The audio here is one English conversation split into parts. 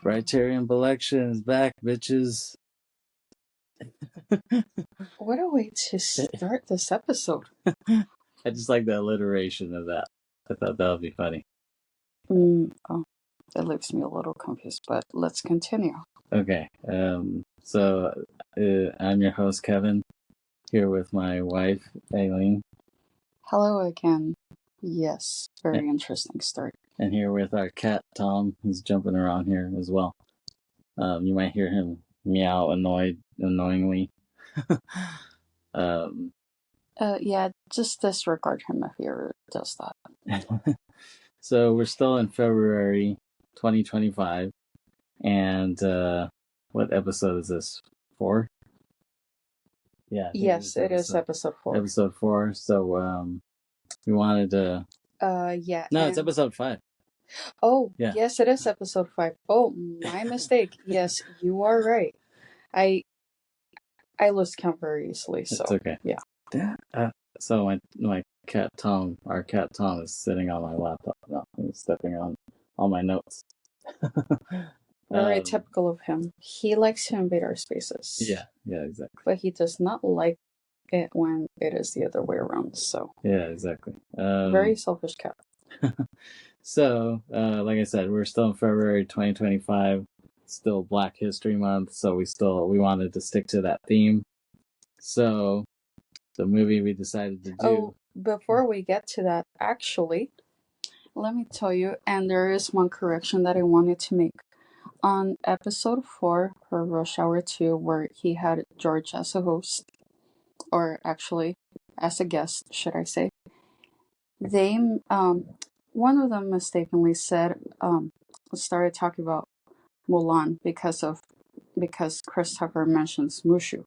Briterion Bollection is back, bitches. What a way to start this episode. I just like the alliteration of that. I thought that would be funny. That leaves me a little confused, but let's continue. Okay. So I'm your host, Kevin, here with my wife, Aileen. Hello again. Yes, very interesting start. And here with our cat, Tom. He's jumping around here as well. You might hear him meow annoyingly. Yeah, just disregard him if he ever does that. So we're still in February 2025. And what episode is this? 4? Yeah. Yes, it is episode 4. Episode 4. So we wanted to... yeah. No, it's episode 5. Oh, yeah. Yes, it is episode 5. Oh, my mistake. Yes, you are right. I lose count very easily, so... It's okay. Yeah. So my cat Tom, our cat Tom, is sitting on my laptop now. He's stepping on all my notes. Very typical of him. He likes to invade our spaces. Yeah, exactly. But he does not like it when it is the other way around, so... Yeah, exactly. Very selfish cat. So, like I said, we're still in February 2025. Still Black History Month, so we wanted to stick to that theme. So, the movie we decided to do... Oh, before we get to that, actually, let me tell you, and there is one correction that I wanted to make. On episode 4 for Rush Hour 2, where he had George as a host, or actually as a guest, should I say, they, one of them mistakenly said, started talking about Mulan because Chris Tucker mentions Mushu.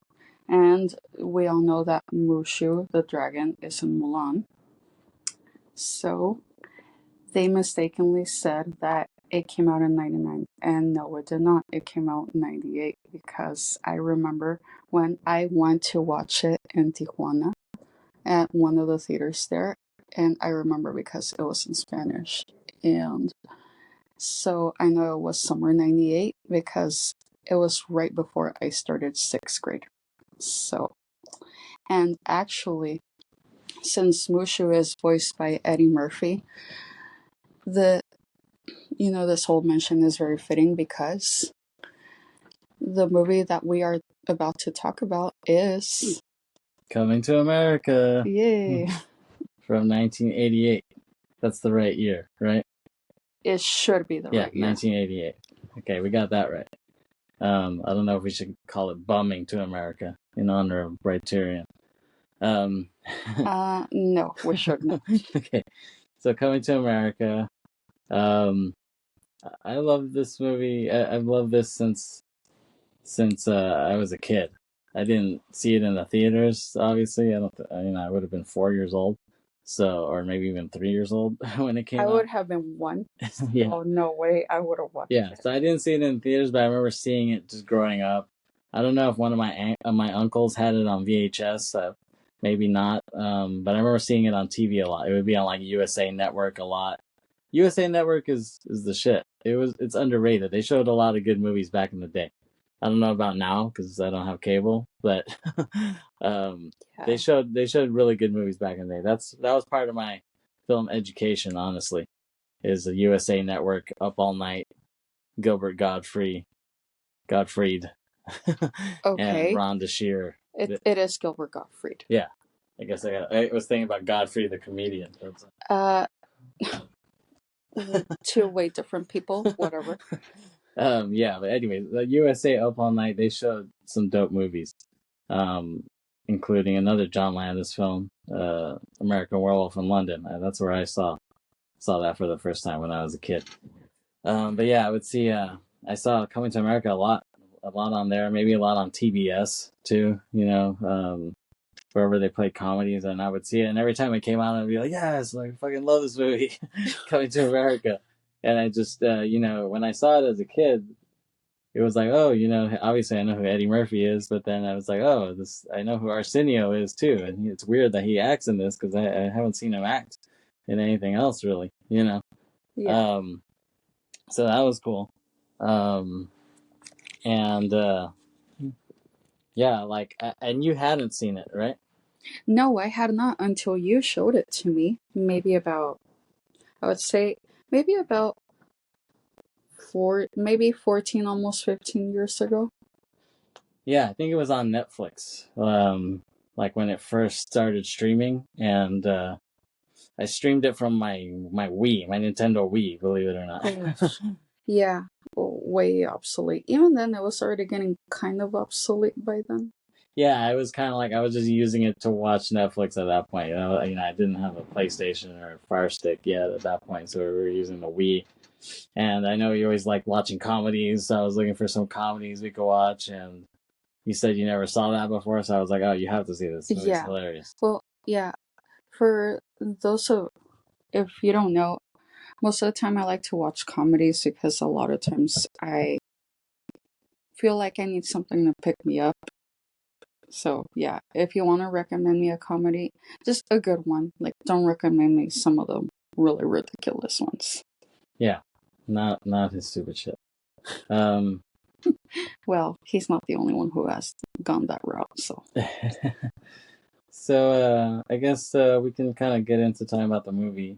And we all know that Mushu, the dragon, is in Mulan. So they mistakenly said that it came out in 99. And no, it did not. It came out in 98 because I remember when I went to watch it in Tijuana at one of the theaters there. And I remember because it was in Spanish. And so I know it was summer 98 because it was right before I started 6th grade. So, and actually, since Mushu is voiced by Eddie Murphy, this whole mention is very fitting because the movie that we are about to talk about is Coming to America. Yay. From 1988. That's the right year, right? It should be the right year. 1988. Okay, we got that right. I don't know if we should call it Bumming to America in honor of Briterion. No, we shouldn't. Okay, so Coming to America. I love this movie. I've loved this since I was a kid. I didn't see it in the theaters, obviously. I would have been 4 years old. So, or maybe even 3 years old when it came out. I would have been 1. Yeah. Oh, no way. I would have watched it. Yeah, so I didn't see it in theaters, but I remember seeing it just growing up. I don't know if one of my uncles had it on VHS. Maybe not. But I remember seeing it on TV a lot. It would be on like USA Network a lot. USA Network is the shit. It's underrated. They showed a lot of good movies back in the day. I don't know about now because I don't have cable, but they showed really good movies back in the day. That was part of my film education, honestly, is the USA Network, Up All Night, Gilbert Gottfried, okay, and Rhonda Shear. It is Gilbert Gottfried. Yeah, I guess I was thinking about Godfrey the comedian. 2 way different people, whatever. Yeah, but anyway, the USA Up All Night, they showed some dope movies, including another John Landis film, American Werewolf in London. That's where I saw that for the first time when I was a kid. But yeah, I would see. I saw Coming to America a lot on there, maybe a lot on TBS too. Wherever they played comedies, and I would see it, and every time it came out, I'd be like, yes, like I fucking love this movie, Coming to America. And I just, when I saw it as a kid, it was like, oh, obviously I know who Eddie Murphy is, but then I was like, oh, I know who Arsenio is too, and it's weird that he acts in this because I haven't seen him act in anything else really, Yeah. So that was cool. Um, and yeah, like, and you hadn't seen it, right? No, I had not until you showed it to me. Maybe about, I would say, maybe about maybe 14, almost 15 years ago. Yeah, I think it was on Netflix. Like when it first started streaming, and I streamed it from my Wii, my Nintendo Wii, believe it or not. Gosh. Yeah, way obsolete. Even then, it was already getting kind of obsolete by then. Yeah, I was kind of like I was just using it to watch Netflix at that point. I didn't have a PlayStation or a Fire Stick yet at that point, so we were using the Wii. And I know you always like watching comedies, so I was looking for some comedies we could watch. And you said you never saw that before, so I was like, oh, you have to see this. This movie's Yeah. hilarious. Well, yeah. For those of, if you don't know, most of the time I like to watch comedies because a lot of times I feel like I need something to pick me up. So yeah, if you want to recommend me a comedy, just a good one. Like, don't recommend me some of the really ridiculous ones. Yeah, not his stupid shit. Well, he's not the only one who has gone that route. So so I guess we can kind of get into talking about the movie.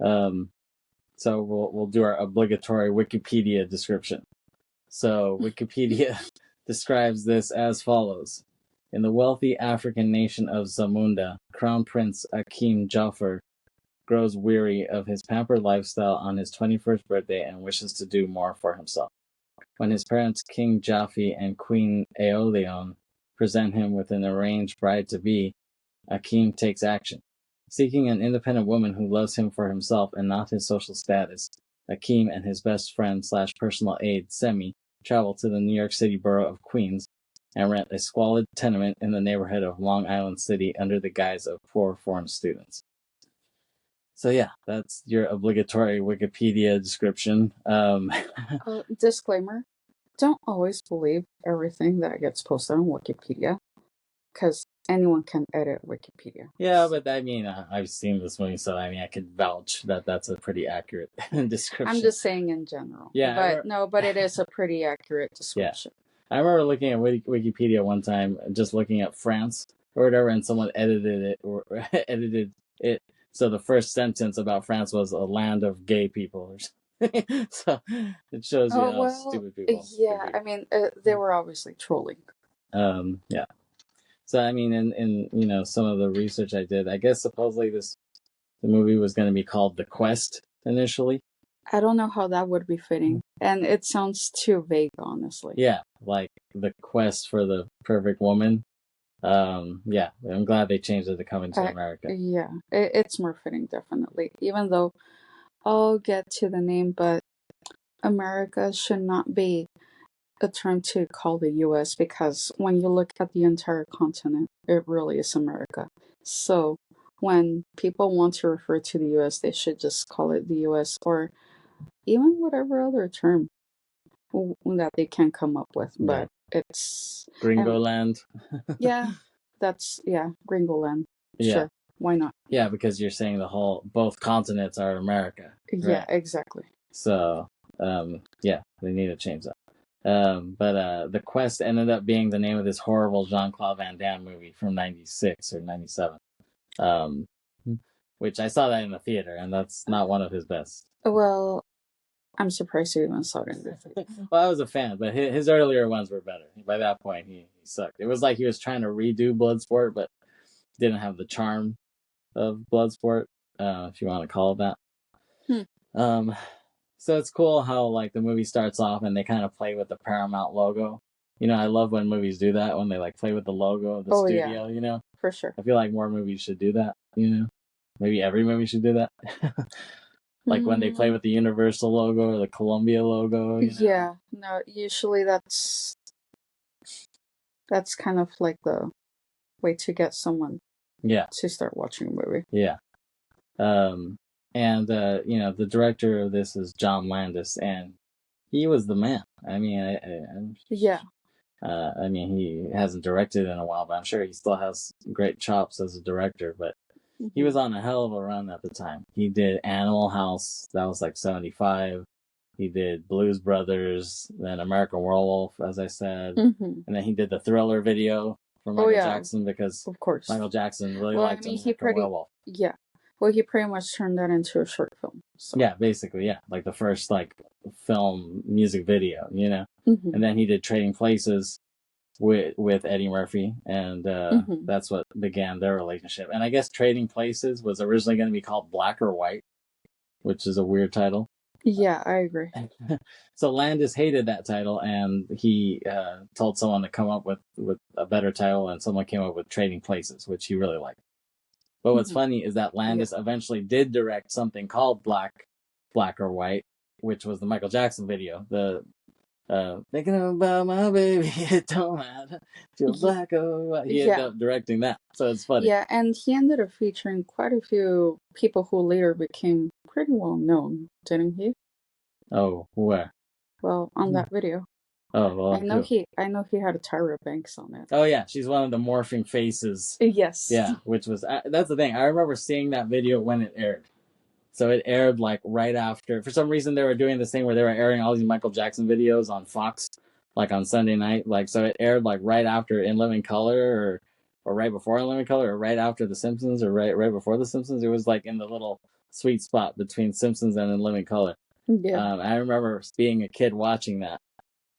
So we'll do our obligatory Wikipedia description. So Wikipedia describes this as follows. In the wealthy African nation of Zamunda, Crown Prince Akim Jafar grows weary of his pampered lifestyle on his 21st birthday and wishes to do more for himself. When his parents, King Jaffe and Queen Aeolion, present him with an arranged bride-to-be, Akim takes action. Seeking an independent woman who loves him for himself and not his social status, Akim and his best friend / personal aide, Semi, travel to the New York City borough of Queens and rent a squalid tenement in the neighborhood of Long Island City under the guise of poor foreign students. So yeah, that's your obligatory Wikipedia description. disclaimer: don't always believe everything that gets posted on Wikipedia, because anyone can edit Wikipedia. Yeah, but I mean, I've seen this movie, so I mean, I could vouch that that's a pretty accurate description. I'm just saying in general. Yeah, but it is a pretty accurate description. Yeah. I remember looking at Wikipedia one time, just looking at France or whatever, and someone edited it or edited it. So the first sentence about France was a land of gay people. So it shows you how stupid people. Yeah, I mean, they were obviously trolling. Yeah. So I mean, in some of the research I did, I guess supposedly the movie was going to be called The Quest initially. I don't know how that would be fitting, and it sounds too vague, honestly. Yeah, like the quest for the perfect woman. Yeah, I'm glad they changed it to Coming to America. Yeah, it's more fitting, definitely. Even though I'll get to the name, but America should not be a term to call the US, because when you look at the entire continent, it really is America. So when people want to refer to the US, they should just call it the US, or even whatever other term that they can come up with. But it's Gringoland. Yeah, Gringoland. Yeah. Sure, why not? Yeah, because you're saying both continents are America. Yeah, exactly. So, yeah, they need to change that. But The Quest ended up being the name of this horrible Jean-Claude Van Damme movie from 96 or 97. Which I saw that in the theater, and that's not one of his best. Well, I'm surprised you even saw it in the theater. Well, I was a fan, but his earlier ones were better. By that point, he sucked. It was like he was trying to redo Bloodsport, but didn't have the charm of Bloodsport, if you want to call it that. So it's cool how like the movie starts off and they kind of play with the Paramount logo. I love when movies do that, when they like play with the logo of the studio. Yeah. For sure. I feel like more movies should do that. Maybe every movie should do that. Like when they play with the Universal logo or the Columbia logo. Yeah, no, usually that's kind of like the way to get someone to start watching a movie. Yeah. And the director of this is John Landis, and he was the man. I mean, I mean, he hasn't directed in a while, but I'm sure he still has great chops as a director. But he was on a hell of a run at the time. He did Animal House, that was like 75. He did Blues Brothers, then American Werewolf, as I said, Mm-hmm. and then he did the Thriller video for Michael Jackson because of course. Michael Jackson really Well, I liked mean, American Werewolf. Yeah. Well, he pretty much turned that into a short film. So. Yeah, basically, yeah, like the first like film music video, you know. Mm-hmm. And then he did Trading Places with Eddie Murphy, and Mm-hmm. that's what began their relationship. And I guess Trading Places was originally going to be called Black or White, which is a weird title. Yeah, I agree. So Landis hated that title, and he told someone to come up with a better title, and someone came up with Trading Places, which he really liked. But what's funny is that Landis eventually did direct something called Black or White, which was the Michael Jackson video. The thinking about my baby, it don't matter if you're black or white. He ended up directing that, so it's funny. Yeah, and he ended up featuring quite a few people who later became pretty well known, didn't he? Oh, where? Well, on that video. Oh, well, I know he had a Tyra Banks on it. Oh yeah, she's one of the morphing faces. Yes. Yeah, which was that's the thing. I remember seeing that video when it aired. So it aired like right after. For some reason, they were doing this thing where they were airing all these Michael Jackson videos on Fox, like on Sunday night. Like, so it aired like right after In Living Color, or right before In Living Color, or right after The Simpsons, or right before The Simpsons. It was like in the little sweet spot between Simpsons and In Living Color. Yeah. I remember being a kid watching that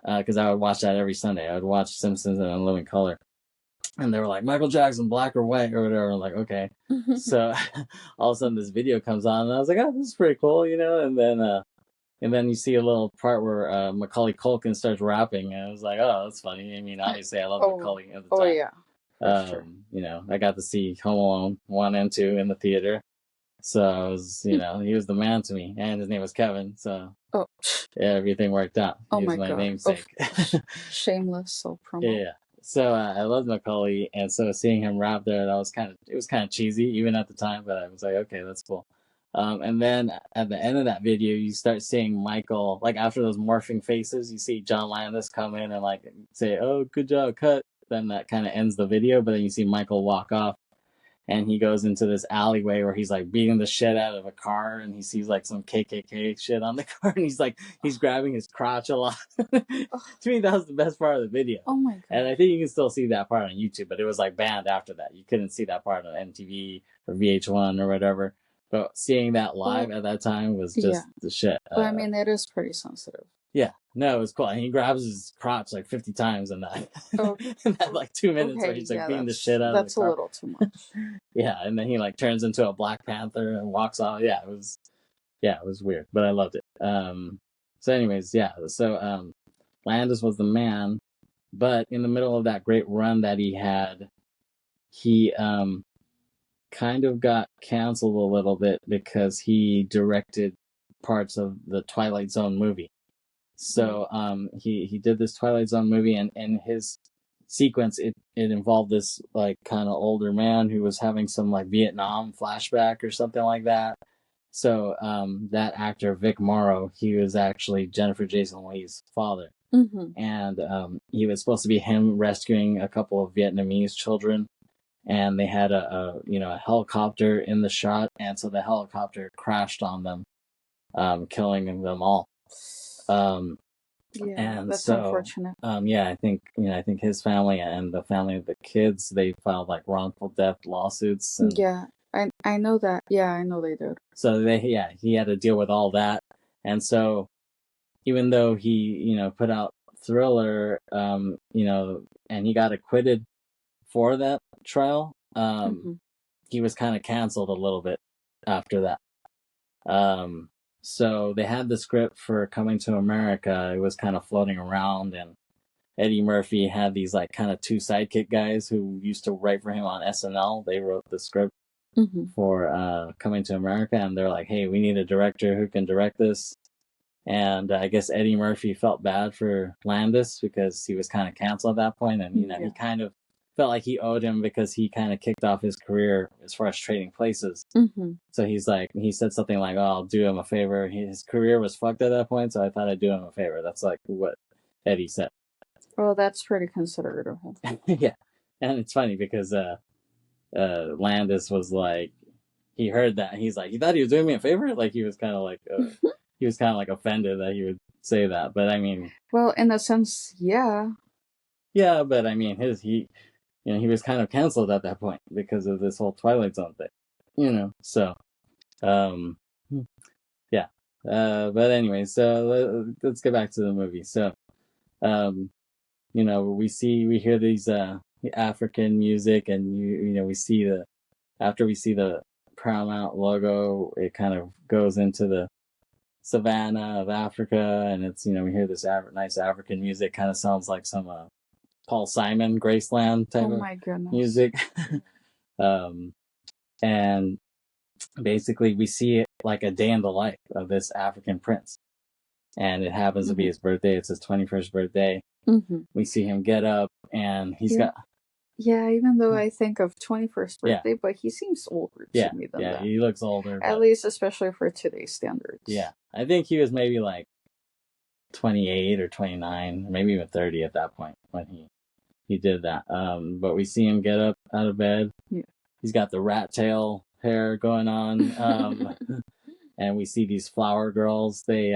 because I would watch that every Sunday. I would watch Simpsons and In Living Color. And they were like, Michael Jackson, Black or White, or whatever. I'm like, okay. So all of a sudden this video comes on, and I was like, oh, this is pretty cool, you know? And then you see a little part where Macaulay Culkin starts rapping, and I was like, oh, that's funny. I mean, obviously I love Macaulay at the time. Oh, yeah. You know, I got to see Home Alone 1 and 2 in the theater. So I was, you know, he was the man to me, and his name was Kevin, so yeah, everything worked out. He was my namesake. Shameless self-promo. Yeah. So I loved Macaulay, and so seeing him rap there, it was kind of cheesy even at the time, but I was like, okay, that's cool. And then at the end of that video, you start seeing Michael, like after those morphing faces, you see John Landis come in and like say, oh, good job, cut. Then that kind of ends the video, but then you see Michael walk off, and he goes into this alleyway where he's like beating the shit out of a car, and he sees like some KKK shit on the car, and he's grabbing his crotch a lot. To me, that was the best part of the video. Oh my god! And I think you can still see that part on YouTube, but it was like banned after that. You couldn't see that part on MTV or VH1 or whatever. But seeing that live at that time was just the shit. But I mean, it is pretty sensitive. Yeah, no, it was cool. And he grabs his crotch like 50 times in that, in that like 2 minutes where he's like beating the shit out of the car. That's a little too much. Yeah, and then he like turns into a Black Panther and walks off. Yeah, it was weird, but I loved it. So anyways, yeah, so Landis was the man, but in the middle of that great run that he had, he kind of got canceled a little bit because he directed parts of the Twilight Zone movie. So he did this Twilight Zone movie, and in his sequence it involved this like kind of older man who was having some like Vietnam flashback or something like that. So that actor Vic Morrow, he was actually Jennifer Jason Leigh's father. And he was supposed to be him rescuing a couple of Vietnamese children, and they had a helicopter in the shot, and so the helicopter crashed on them, killing them all. And that's so, unfortunate. I think his family and the family of the kids, they filed like wrongful death lawsuits. And I know that. Yeah, I know they did. So he had to deal with all that. And so even though he, put out Thriller, and he got acquitted for that trial, he was kind of canceled a little bit after that. So they had the script for Coming to America. It was kind of floating around, and Eddie Murphy had these like kind of two sidekick guys who used to write for him on SNL. They wrote the script for Coming to America, and they're like, hey, we need a director who can direct this. And I guess Eddie Murphy felt bad for Landis because he was kind of canceled at that point, and he kind of felt like he owed him because he kind of kicked off his career as far as Trading Places. So he said something like, oh, I'll do him a favor. His career was fucked at that point, so I thought I'd do him a favor. That's like what Eddie said. Well, that's pretty considerate of him. Yeah. And it's funny because Landis was like, he heard that. He's like, you thought he was doing me a favor? Like, he was kind of like, he was kind of like offended that he would say that. But I mean, well, in a sense, yeah. yeah, but I mean, he was kind of canceled at that point because of this whole Twilight Zone thing. So, um, yeah. But anyway, so let's get back to the movie. So, um, we hear these African music, and we see after we see the Paramount logo, it kind of goes into the savannah of Africa, and it's we hear this nice African music, kind of sounds like some Paul Simon Graceland type Oh of my goodness. music. And basically we see it like a day in the life of this African prince, and it happens to be his birthday. It's his 21st birthday. We see him get up, and he's got even though I think of 21st birthday, but he seems older to me than that. He looks older, at least especially for today's standards. Yeah, I think he was maybe like 28 or 29, or maybe even 30 at that point when he did that. But we see him get up out of bed. Yeah. He's got the rat tail hair going on. And we see these flower girls. They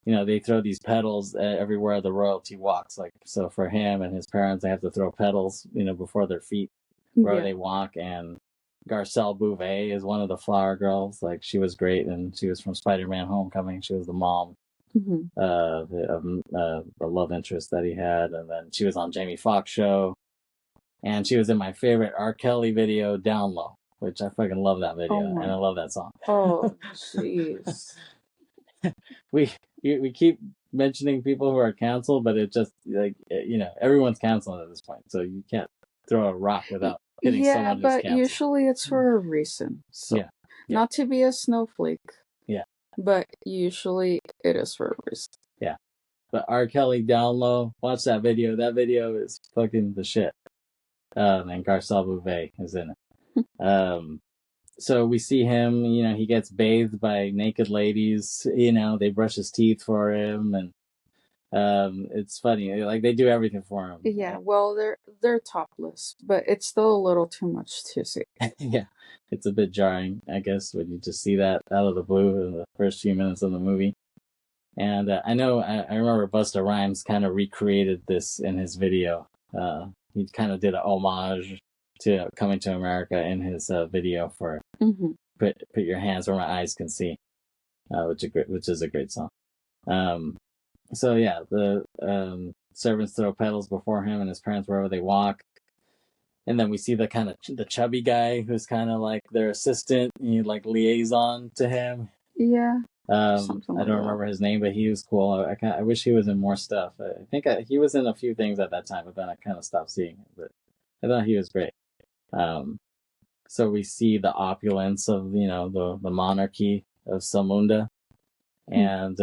they throw these petals everywhere the royalty walks. Like, so for him and his parents, they have to throw petals, before their feet where they walk. And Garcelle Bouvet is one of the flower girls. Like, she was great, and she was from Spider-Man Homecoming. She was the mom of the love interest that he had. And then she was on Jamie Foxx show. And she was in my favorite R. Kelly video, Down Low, which I fucking love that video, and I love that song. Oh, jeez. we keep mentioning people who are canceled, but it just, like, everyone's canceled at this point, so you can't throw a rock without hitting someone who's canceled. Yeah, but usually it's for a reason. So, not to be a snowflake. Yeah. But usually it is for a reason. Yeah. But R. Kelly, Down Low, watch that video. That video is fucking the shit. And Garcelle Bouvet is in it. So we see him, he gets bathed by naked ladies, they brush his teeth for him, and it's funny, like, they do everything for him. Yeah, well, they're topless, but it's still a little too much to see. Yeah, it's a bit jarring, I guess, when you just see that out of the blue in the first few minutes of the movie. And I remember Busta Rhymes kind of recreated this in his video. He kind of did an homage to Coming to America in his video for Put Your Hands Where My Eyes Can See, which is a great song. So yeah, the servants throw petals before him and his parents wherever they walk. And then we see the kind of the chubby guy who's kind of like their assistant, like liaison to him. Yeah. I don't remember his name, but he was cool. I wish he was in more stuff. I think he was in a few things at that time, but then I kind of stopped seeing him. But I thought he was great. So we see the opulence of the monarchy of Zamunda, and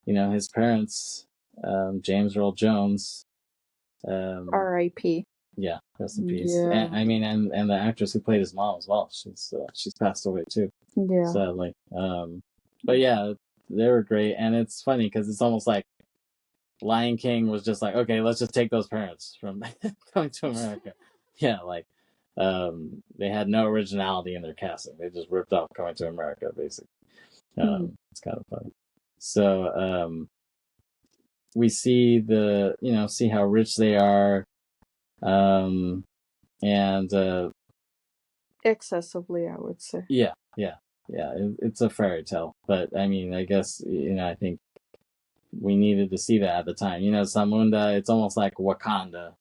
his parents, James Earl Jones. R.I.P. Yeah, rest in peace. Yeah. And the actress who played his mom as well. She's passed away too. Yeah. Sadly. But yeah, they were great, and it's funny because it's almost like Lion King was just like, okay, let's just take those parents from Coming to America. Yeah, like they had no originality in their casting. They just ripped off Coming to America, basically. It's kind of funny. So we see see how rich they are, and excessively, I would say. Yeah. It's a fairy tale, but I guess I think we needed to see that at the time. Zamunda, it's almost like Wakanda,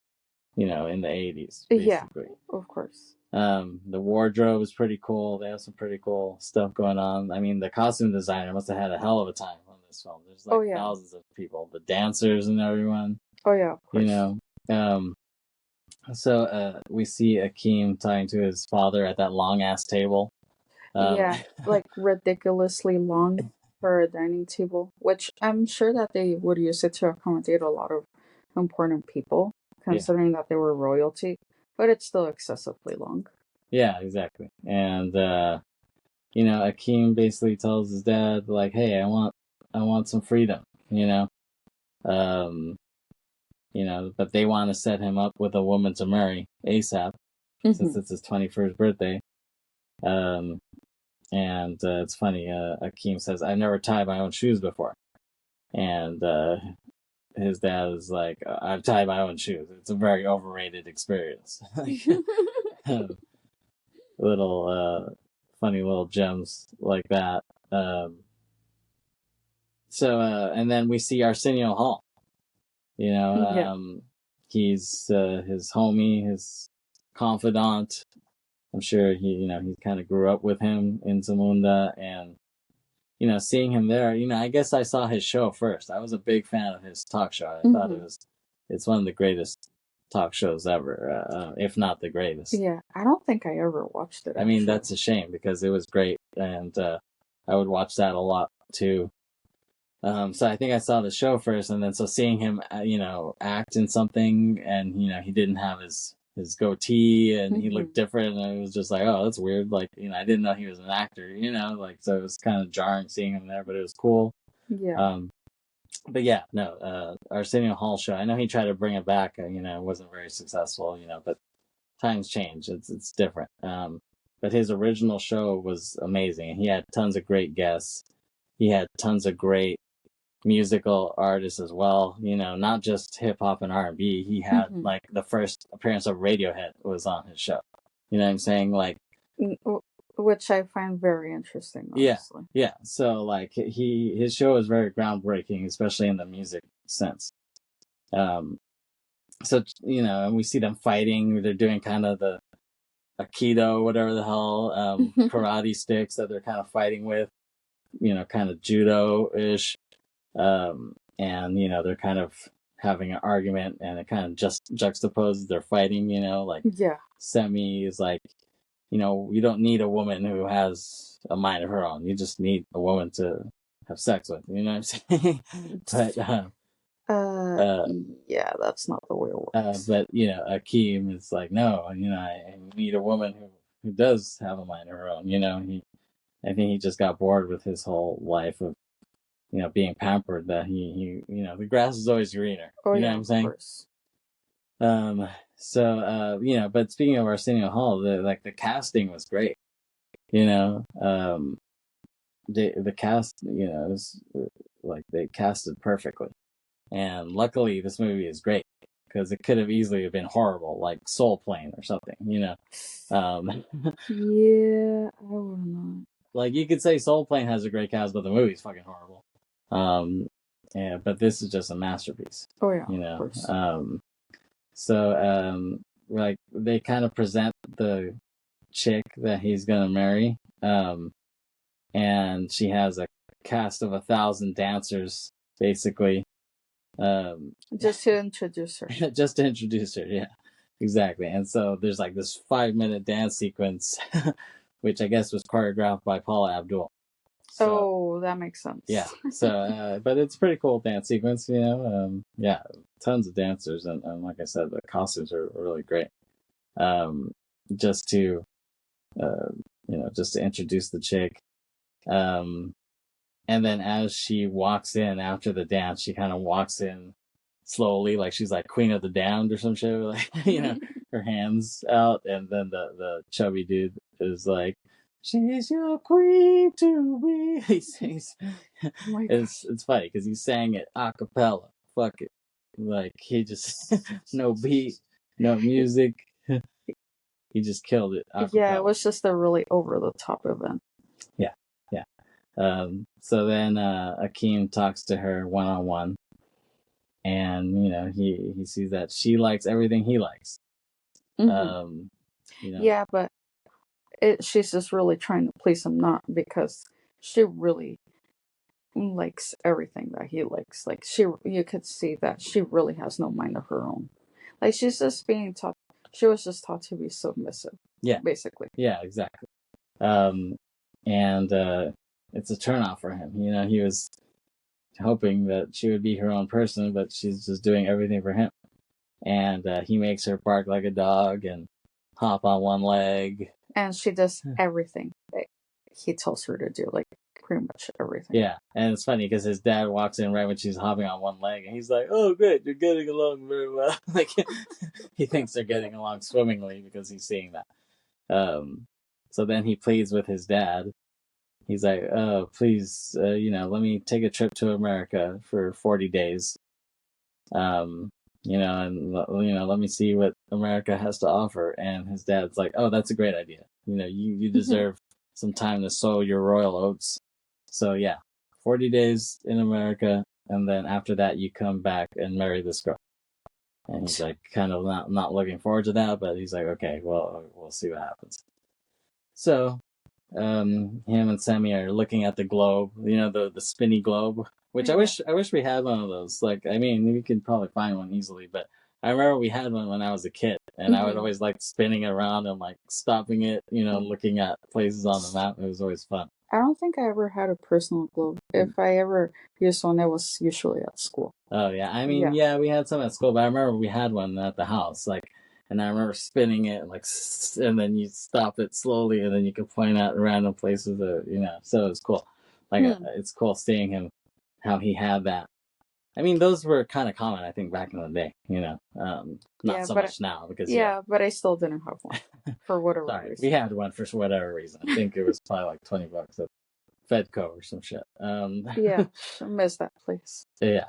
in the 80s. Basically. Yeah, of course. The wardrobe is pretty cool. They have some pretty cool stuff going on. The costume designer must have had a hell of a time on this film. There's thousands of people, the dancers and everyone. Oh yeah, of course. So we see Akeem talking to his father at that long ass table. Like ridiculously long for a dining table, which I'm sure that they would use it to accommodate a lot of important people, considering that they were royalty, but it's still excessively long. Yeah, exactly. And Akeem basically tells his dad, like, hey, I want some freedom, but they want to set him up with a woman to marry ASAP, since it's his 21st birthday. and it's funny. Akeem says, "I've never tied my own shoes before," and his dad is like, "I've tied my own shoes. It's a very overrated experience." Little funny little gems like that. And then we see Arsenio Hall. Yeah. He's his homie, his confidant. I'm sure he kind of grew up with him in Zamunda, and seeing him there, I guess I saw his show first. I was a big fan of his talk show. I thought it's one of the greatest talk shows ever, if not the greatest. Yeah, I don't think I ever watched it. I mean, that's a shame because it was great, and I would watch that a lot too. So I think I saw the show first, and then so seeing him, act in something, and he didn't have his goatee, and he looked different, and it was just like, oh, that's weird. Like, I didn't know he was an actor, like, so it was kind of jarring seeing him there, but it was cool. Yeah. But yeah, no, Arsenio Hall show. I know he tried to bring it back, it wasn't very successful, but times change. It's different. But his original show was amazing. He had tons of great guests. He had tons of great musical artists as well, not just hip hop and R&B. He had like the first appearance of Radiohead was on his show. You know what I'm saying? Like, which I find very interesting, honestly. Yeah. So like his show is very groundbreaking, especially in the music sense. So and we see them fighting. They're doing kind of the Aikido, whatever the hell, karate sticks that they're kind of fighting with, kind of judo-ish. And they're kind of having an argument, and it kind of just juxtaposes their fighting, like Semi is like, you don't need a woman who has a mind of her own. You just need a woman to have sex with. You know what I'm saying? But yeah, that's not the way it works. But Akeem is like, no, I need a woman who does have a mind of her own. I think he just got bored with his whole life of being pampered, that he the grass is always greener. Oh, you know what I'm saying? But speaking of Arsenio Hall, the casting was great. The cast, was like they casted perfectly. And luckily this movie is great, because it could have easily been horrible, like Soul Plane or something, Yeah, I don't know. Like, you could say Soul Plane has a great cast, but the movie's fucking horrible. Yeah, but this is just a masterpiece. Oh yeah, of course. Like, they kind of present the chick that he's gonna marry, and she has a cast of 1,000 dancers, basically. Just to introduce her. Just to introduce her, yeah, exactly. And so there's like this 5-minute dance sequence, which I guess was choreographed by Paula Abdul. So, that makes sense. Yeah. So, but it's a pretty cool dance sequence, yeah, tons of dancers, and like I said, the costumes are really great. Just to, just to introduce the chick. And then as she walks in after the dance, she kind of walks in slowly, like she's like Queen of the Damned or some shit, like, her hands out, and then the chubby dude is like, "She's your queen to be." He sings. It's funny because he sang it a cappella. Fuck it, like he just no beat, no music. He just killed it. Yeah, it was just a really over the top event. Yeah. So then Akeem talks to her one-on-one, and he sees that she likes everything he likes. Yeah, but she's just really trying to please him, not because she really likes everything that he likes. Like, you could see that she really has no mind of her own. Like, she's just being taught. She was just taught to be submissive. Yeah, basically. Yeah, exactly. And it's a turnoff for him. He was hoping that she would be her own person, but she's just doing everything for him. And he makes her bark like a dog and hop on one leg. And she does everything that he tells her to do, like pretty much everything. Yeah, and it's funny because his dad walks in right when she's hopping on one leg, and he's like, "Oh, great, you're getting along very well." Like, he thinks they're getting along swimmingly because he's seeing that. So then he pleads with his dad, he's like, oh, please, let me take a trip to America for 40 days. And let me see what America has to offer. And his dad's like, oh, that's a great idea. You deserve some time to sow your royal oats. So yeah, 40 days in America, and then after that you come back and marry this girl. And he's like, kind of not looking forward to that, but he's like, okay, well, we'll see what happens. So him and Sammy are looking at the globe, the spinny globe, which I wish we had one of those. Like, I mean, we could probably find one easily, but I remember we had one when I was a kid, and I would always like spinning it around and like stopping it, looking at places on the map. It was always fun. I don't think I ever had a personal globe. If I ever used one, it was usually at school. Oh yeah, I mean, yeah, we had some at school, but I remember we had one at the house, like. And I remember spinning it, and then you stop it slowly, and then you can point out random places so it was cool. Like, it's cool seeing him, how he had that. I mean, those were kind of common, I think, back in the day, not so much now, because... Yeah, but I still didn't have one, for whatever Sorry, reason. we had one for whatever reason. I think it was probably like $20 at Fedco or some shit. Yeah, I miss that place. Yeah.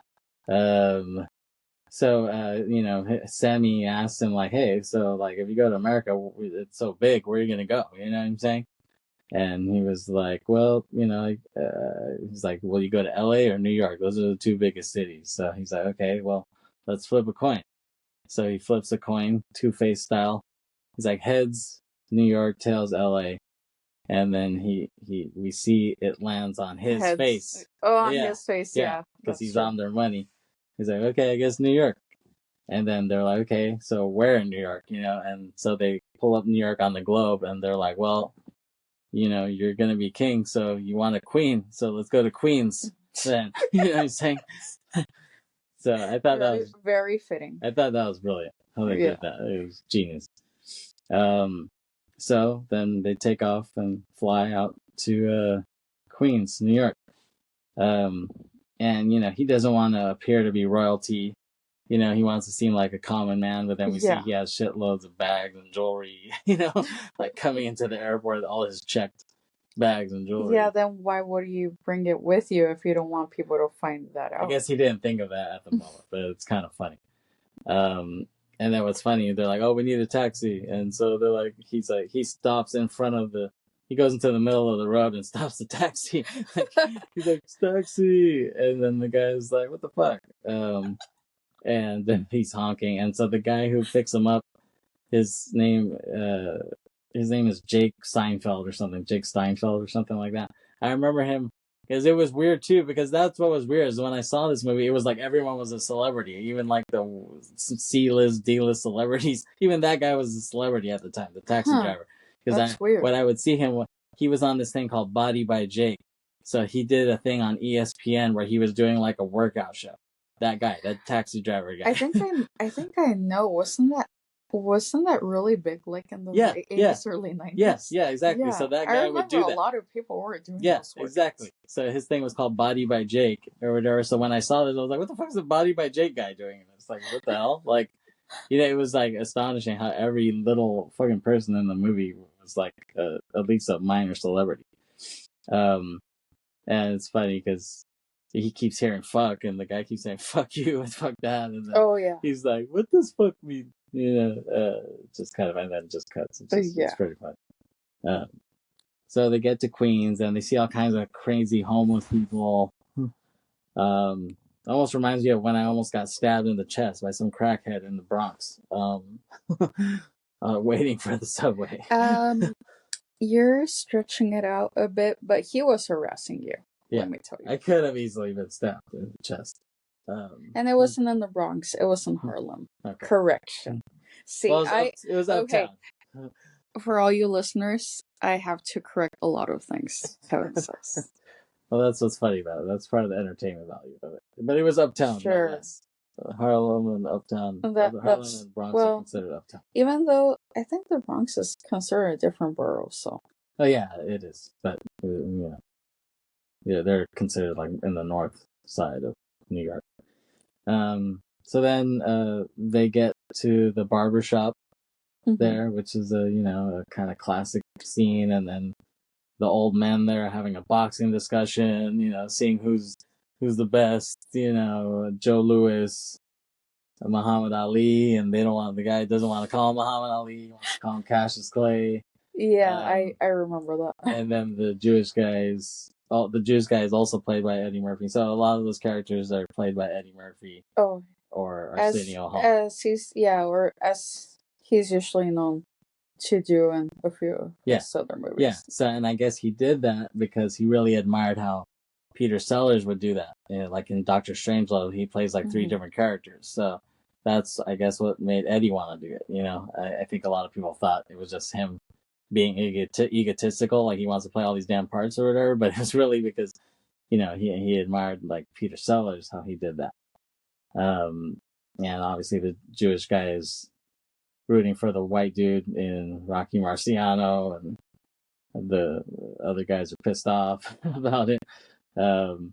So, Sammy asked him, like, hey, so, like, if you go to America, it's so big, where are you going to go? You know what I'm saying? And he was like, well, he's like, well, you go to LA or New York? Those are the two biggest cities. So he's like, okay, well, let's flip a coin. So he flips a coin, Two-Face style. He's like, heads, New York, tails, LA. And then we see it lands on his face. Oh, on his face, yeah. Because he's on their money. He's like, okay, I guess New York. And then they're like, okay, so where in New York, And so they pull up New York on the globe, and they're like, well, you're going to be king, so you want a queen, so let's go to Queens then. You know what I'm saying? So I thought that was... very fitting. I thought that was brilliant. How they did that. It was genius. So then they take off and fly out to Queens, New York. And, he doesn't want to appear to be royalty. He wants to seem like a common man, but then we see he has shitloads of bags and jewelry, like coming into the airport, all his checked bags and jewelry. Yeah, then why would you bring it with you if you don't want people to find that out? I guess he didn't think of that at the moment, but it's kind of funny. And then what's funny, they're like, oh, we need a taxi. And so they're like, he stops in front of he goes into the middle of the road and stops the taxi. He's like, taxi. And then the guy's like, what the fuck? And then he's honking. And so the guy who picks him up, his name is Jake Steinfeld or something. Jake Steinfeld or something like that. I remember him because it was weird too, because that's what was weird is when I saw this movie, it was like everyone was a celebrity, even like the C-list, D-list celebrities. Even that guy was a celebrity at the time, the taxi driver. Because when I would see him, he was on this thing called Body by Jake. So he did a thing on ESPN where he was doing like a workout show. That guy, that taxi driver guy. I think I know. Wasn't that really big, like in the 80s, early 90s? Yes, yeah, exactly. Yeah. So that guy would do that. A lot of people were doing those workouts. Exactly. So his thing was called Body by Jake or whatever. So when I saw this, I was like, what the fuck is the Body by Jake guy doing? And it's like, what the hell? Like, it was like astonishing how every little fucking person in the movie was like at least a minor celebrity. And it's funny because he keeps hearing fuck, and the guy keeps saying fuck you and fuck that, and then he's like, what does fuck mean? Just kind of, and then it just cuts. It's pretty fun. So they get to Queens and they see all kinds of crazy homeless people. Almost reminds me of when I almost got stabbed in the chest by some crackhead in the Bronx, waiting for the subway. You're stretching it out a bit, but he was harassing you. Yeah, let me tell you. I could have easily been stabbed in the chest. And it wasn't in the Bronx. It was in Harlem. Okay. Correction. See, it was uptown. Okay. For all you listeners, I have to correct a lot of things. Well, that's what's funny about it. That's part of the entertainment value of it. But it was uptown. Sure. Harlem and uptown. Harlem and Bronx are considered uptown. Even though I think the Bronx is considered a different borough, so. Oh yeah, it is. But yeah, they're considered like in the north side of New York. So then they get to the barbershop there, which is a kind of classic scene, and then the old men there having a boxing discussion, seeing who's the best, Joe Louis, Muhammad Ali, and the guy doesn't want to call him Muhammad Ali, he wants to call him Cassius Clay. Yeah, I remember that. And then the Jewish guys also played by Eddie Murphy. So a lot of those characters are played by Eddie Murphy. Oh, or Arsenio Hall. As he's usually known to do in a few of his other movies. Yeah, so, and I guess he did that because he really admired how Peter Sellers would do that. Like in Doctor Strangelove, he plays like 3 different characters. So that's, I guess, what made Eddie want to do it. I think a lot of people thought it was just him being egotistical, like he wants to play all these damn parts or whatever, but it was really because, he admired like Peter Sellers, how he did that. And obviously the Jewish guy is rooting for the white dude in Rocky Marciano, and the other guys are pissed off about it. And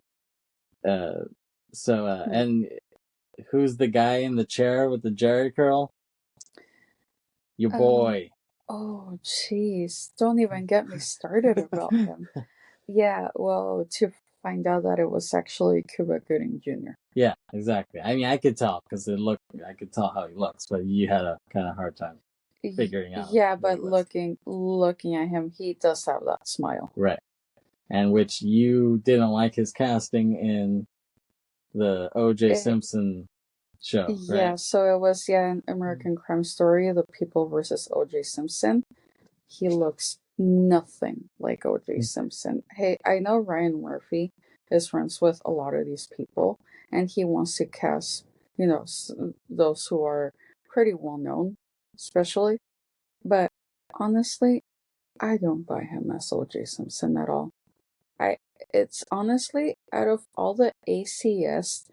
who's the guy in the chair with the Jerry curl? Your boy. Oh, jeez. Don't even get me started about him. Yeah, well, to find out that it was actually Cuba Gooding Jr. Yeah, exactly. I mean, I could tell because I could tell how he looks, but you had a kind of hard time figuring out. Yeah, but looking at him, he does have that smile. Right. And which you didn't like his casting in the O.J. Simpson show, right? Yeah, so it was, an American Crime Story, The People versus O.J. Simpson. He looks nothing like O.J. Simpson. Hey, I know Ryan Murphy is friends with a lot of these people, and he wants to cast, those who are pretty well known, especially. But honestly, I don't buy him as O.J. Simpson at all. It's honestly, out of all the ACS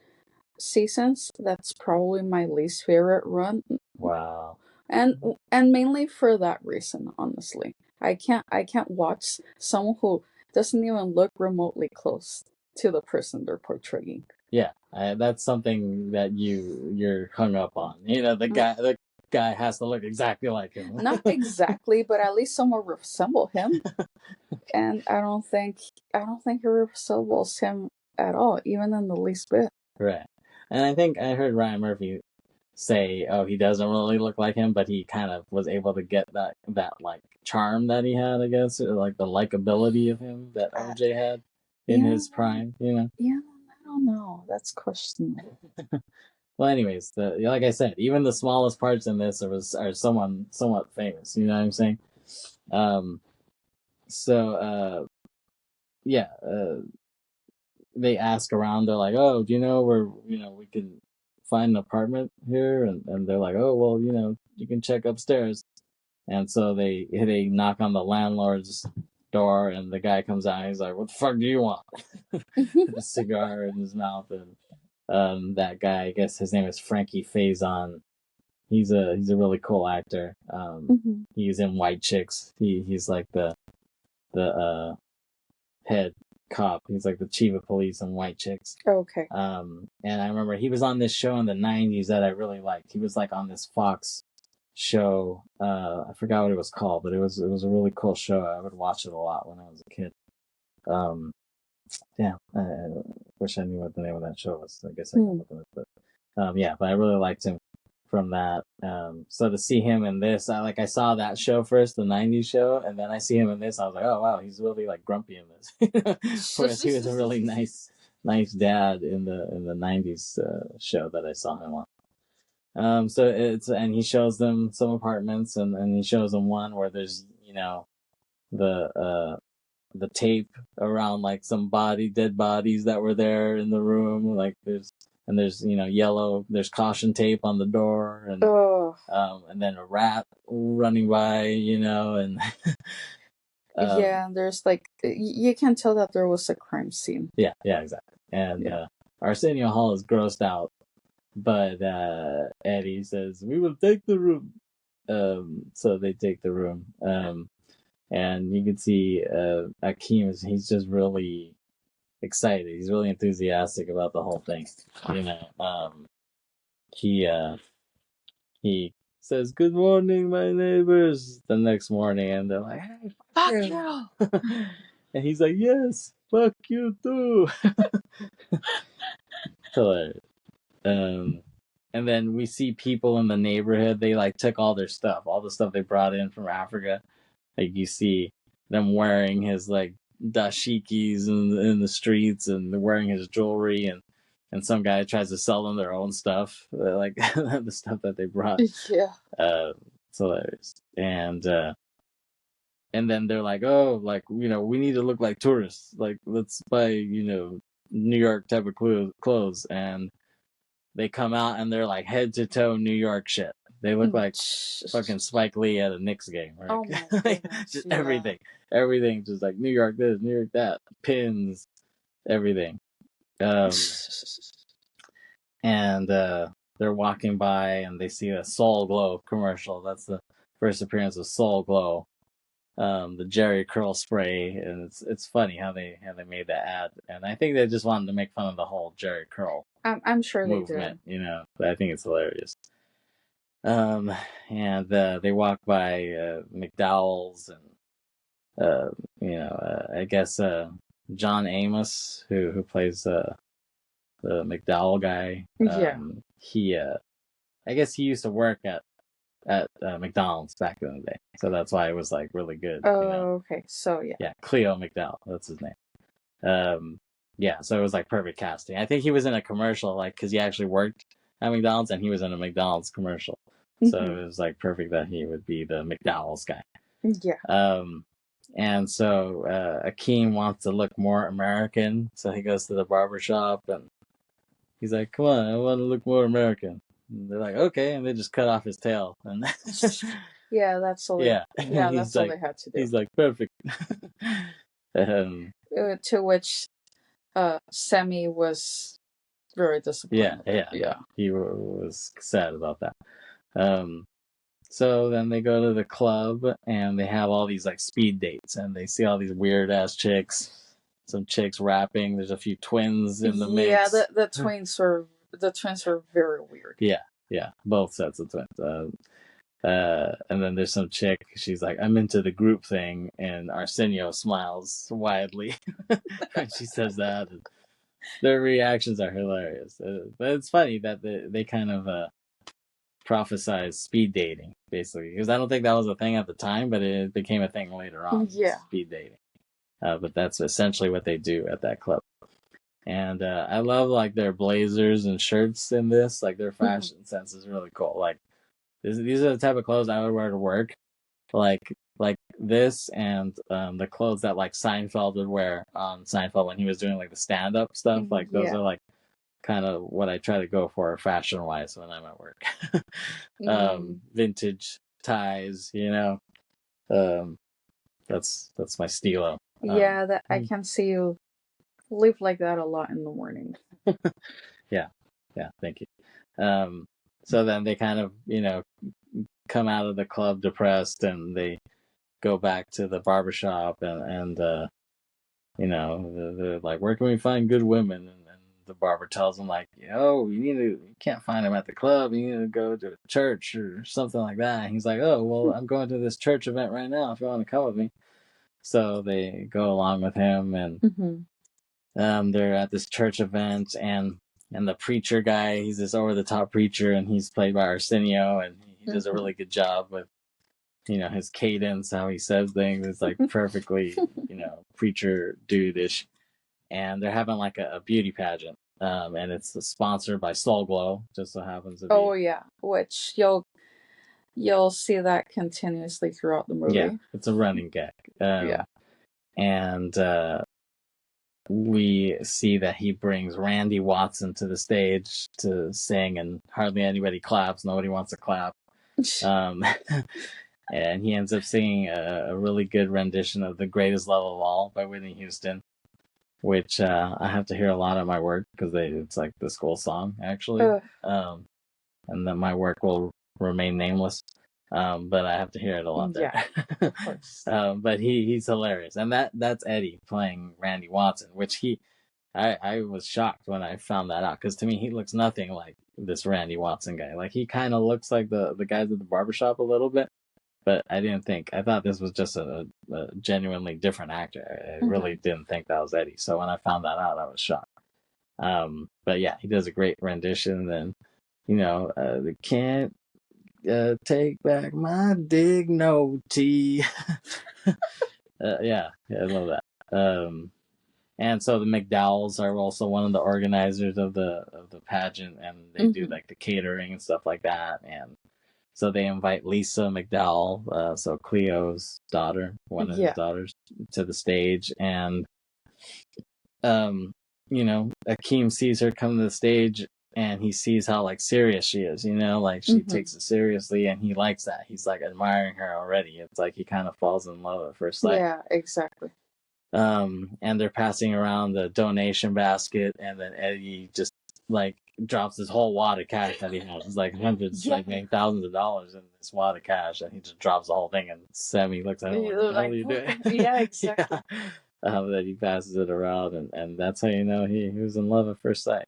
seasons, that's probably my least favorite run. Wow. And mainly for that reason, honestly. I can't watch someone who doesn't even look remotely close to the person they're portraying. Yeah, that's something that you're hung up on. The guy has to look exactly like him. Not exactly, but at least somewhat resemble him. And I don't think he resembles him at all, even in the least bit. Right. And I think I heard Ryan Murphy say, oh, he doesn't really look like him, but he kind of was able to get that like charm that he had, I guess, or like the likability of him that OJ had in his prime, Yeah, I don't know. That's questionable. Well, anyways, like I said, even the smallest parts in this are somewhat famous. You know what I'm saying? They ask around. They're like, "Oh, do you know where we can find an apartment here?" And they're like, "Oh, well, you can check upstairs." And so they knock on the landlord's door, and the guy comes out. And he's like, "What the fuck do you want?" With a cigar in his mouth, and that guy, I guess his name is Frankie Faison. He's a really cool actor. He's in White Chicks. He's like the head cop. He's like the chief of police in White Chicks. Okay. And I remember he was on this show in the 90s that I really liked. He was like on this Fox show. I forgot what it was called, but it was a really cool show. I would watch it a lot when I was a kid. I wish I knew what the name of that show was. I guess I can look at it. But but I really liked him from that. So to see him in this, I saw that show first, the 90s show, and then I see him in this, I was like, oh wow, he's really like grumpy in this. Whereas he was a really nice dad in the 90s show that I saw him on. And he shows them some apartments, and he shows them one where there's the tape around like some dead bodies that were there in the room, like there's yellow, there's caution tape on the door, and then a rat running by, and and there's like, you can tell that there was a crime scene. Yeah, exactly. And Arsenio Hall is grossed out, but Eddie says, "We will take the room." So they take the room. And you can see Akeem he's just really excited. He's really enthusiastic about the whole thing. He says, "Good morning, my neighbors," the next morning, and they're like, "Hey, fuck you!" And he's like, "Yes, fuck you too." Hilarious. And then we see people in the neighborhood. They like took all their stuff, all the stuff they brought in from Africa. Like you see them wearing his like dashikis in the streets, and they're wearing his jewelry, and some guy tries to sell them their own stuff, like the stuff that they brought. Yeah. It's hilarious. And then they're like, "Oh, like, you know, we need to look like tourists. Like, let's buy, you know, New York type of clothes." And they come out and they're like head to toe New York shit. They look like fucking Spike Lee at a Knicks game, right? Oh my goodness. Just Yeah. everything, just like New York this, New York that, pins, everything. And they're walking by and they see a Soul Glow commercial. That's the first appearance of Soul Glow. The Jerry Curl spray, and it's funny how they made that ad, and I think they just wanted to make fun of the whole Jerry Curl I'm sure movement, they did. you know. But I think it's hilarious. And they walk by McDowell's, and you know, I guess John Amos, who plays the McDowell guy. Yeah. He I guess he used to work at McDonald's back in the day, so that's why it was like really good. Oh, you know? okay. So Yeah, Cleo McDowell, that's his name. Yeah, so it was like perfect casting. I think he was in a commercial, like, because he actually worked at McDonald's, and he was in a McDonald's commercial. So it was like perfect that he would be the McDowell's guy. Yeah. And so Akeem wants to look more American, so he goes to the barber shop, and he's like, "Come on, I want to look more American." And they're like, "Okay," and they just cut off his tail. And yeah, that's all. Yeah, Yeah, that's all like, they had to do. He's like, "Perfect." To which Sammy was very disappointed. Yeah. He was sad about that. So then they go to the club and they have all these like speed dates, and they see all these weird ass chicks. Some chicks rapping. There's a few twins in the mix. Yeah, the twins are very weird. Yeah, both sets of twins. And then there's some chick. She's like, "I'm into the group thing," and Arsenio smiles widely when she says that. And their reactions are hilarious. But it's funny that they kind of prophesize speed dating, basically, because I don't think that was a thing at the time, but it became a thing later on. Yeah, speed dating. But that's essentially what they do at that club. And I love like their blazers and shirts in this. Like their fashion sense is really cool. Like these are the type of clothes I would wear to work. Like this, and the clothes that like Seinfeld would wear on Seinfeld when he was doing like the stand up stuff. Like those are like kind of what I try to go for fashion wise when I'm at work. Vintage ties, you know. That's my stilo. Yeah, that I can see you live like that a lot in the morning. Yeah, thank you. So then they kind of, you know, come out of the club depressed, and they go back to the barbershop, and you know, they're like, "Where can we find good women?" And the barber tells them like, you can't find them at the club. You need to go to a church or something like that. And he's like, "Oh, well, I'm going to this church event right now. If you want to come with me." So they go along with him, and they're at this church event, and the preacher guy, he's this over the top preacher, and he's played by Arsenio, and he does a really good job with, you know, his cadence, how he says things. It's like perfectly, you know, preacher dude-ish. And they're having like a beauty pageant, and it's sponsored by Soul Glow, just so happens to be. Oh yeah, which you'll see that continuously throughout the movie. Yeah, it's a running gag. And we see that he brings Randy Watson to the stage to sing, and hardly anybody claps. Nobody wants to clap. And he ends up singing a really good rendition of "The Greatest Love of All" by Whitney Houston, which I have to hear a lot at my work because it's like the school song, actually. And then my work will remain nameless. But I have to hear it a lot there. Yeah, of course. But he's hilarious. And that's Eddie playing Randy Watson, which I was shocked when I found that out, because to me he looks nothing like this Randy Watson guy. Like he kind of looks like the guys at the barbershop a little bit, but I thought this was just a genuinely different actor. I really didn't think that was Eddie. So when I found that out, I was shocked. But yeah, he does a great rendition. Then, they can't take back my dignity. Yeah, I love that. And so the McDowells are also one of the organizers of the pageant, and they do like the catering and stuff like that. And so they invite Lisa McDowell, so Cleo's daughter, one of his daughters, to the stage. And Akeem sees her come to the stage, and he sees how like serious she is, like she takes it seriously, and he likes that. He's like admiring her already. It's like he kind of falls in love at first sight. Yeah, exactly. And they're passing around the donation basket, and then Eddie just like drops this whole wad of cash that he has. It's like hundreds, like maybe thousands of dollars in this wad of cash, and he just drops the whole thing. And Sammy looks at him like, "What the hell are you doing?" Yeah, exactly. That he passes it around, and that's how you know he was in love at first sight.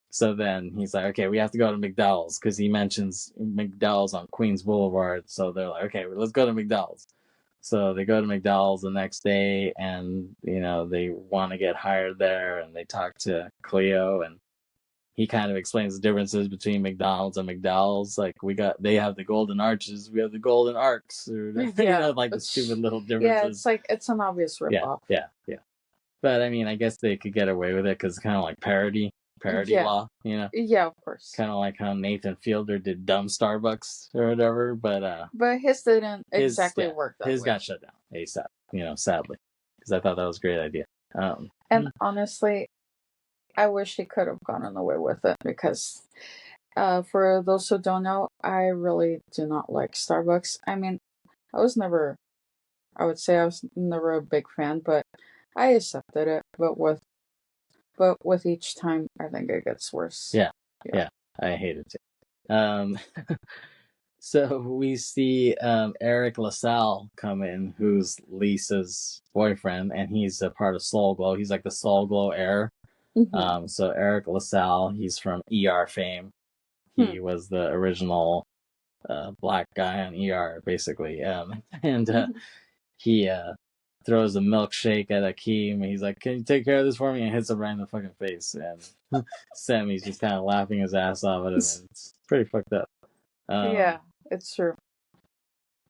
So then he's like, okay, we have to go to McDowell's, because he mentions McDowell's on Queens Boulevard. So they're like, okay, let's go to McDowell's. So they go to McDowell's the next day, and they want to get hired there, and they talk to Cleo, and he kind of explains the differences between McDonald's and McDowell's. Like they have the golden arches, we have the golden arcs, or like the stupid little differences. Yeah, it's an obvious ripoff. Yeah. But I mean, I guess they could get away with it because it's kind of like parody law, Yeah, of course. Kind of like how Nathan Fielder did Dumb Starbucks or whatever, but his didn't exactly work that his way. got shut down ASAP, sadly, because I thought that was a great idea. And honestly, I wish he could have gotten away with it, because for those who don't know, I really do not like Starbucks. I mean, I would say I was never a big fan, but I accepted it. But with each time, I think it gets worse. Yeah, I hate it too. So we see Eric LaSalle come in, who's Lisa's boyfriend, and he's a part of Soul Glow. He's like the Soul Glow heir. So Eric LaSalle, he's from ER fame. He was the original black guy on ER, basically. And he throws a milkshake at Akeem, and he's like, "Can you take care of this for me?" And hits him right in the fucking face. And Sammy's just kind of laughing his ass off at him. It's pretty fucked up. Yeah, it's true.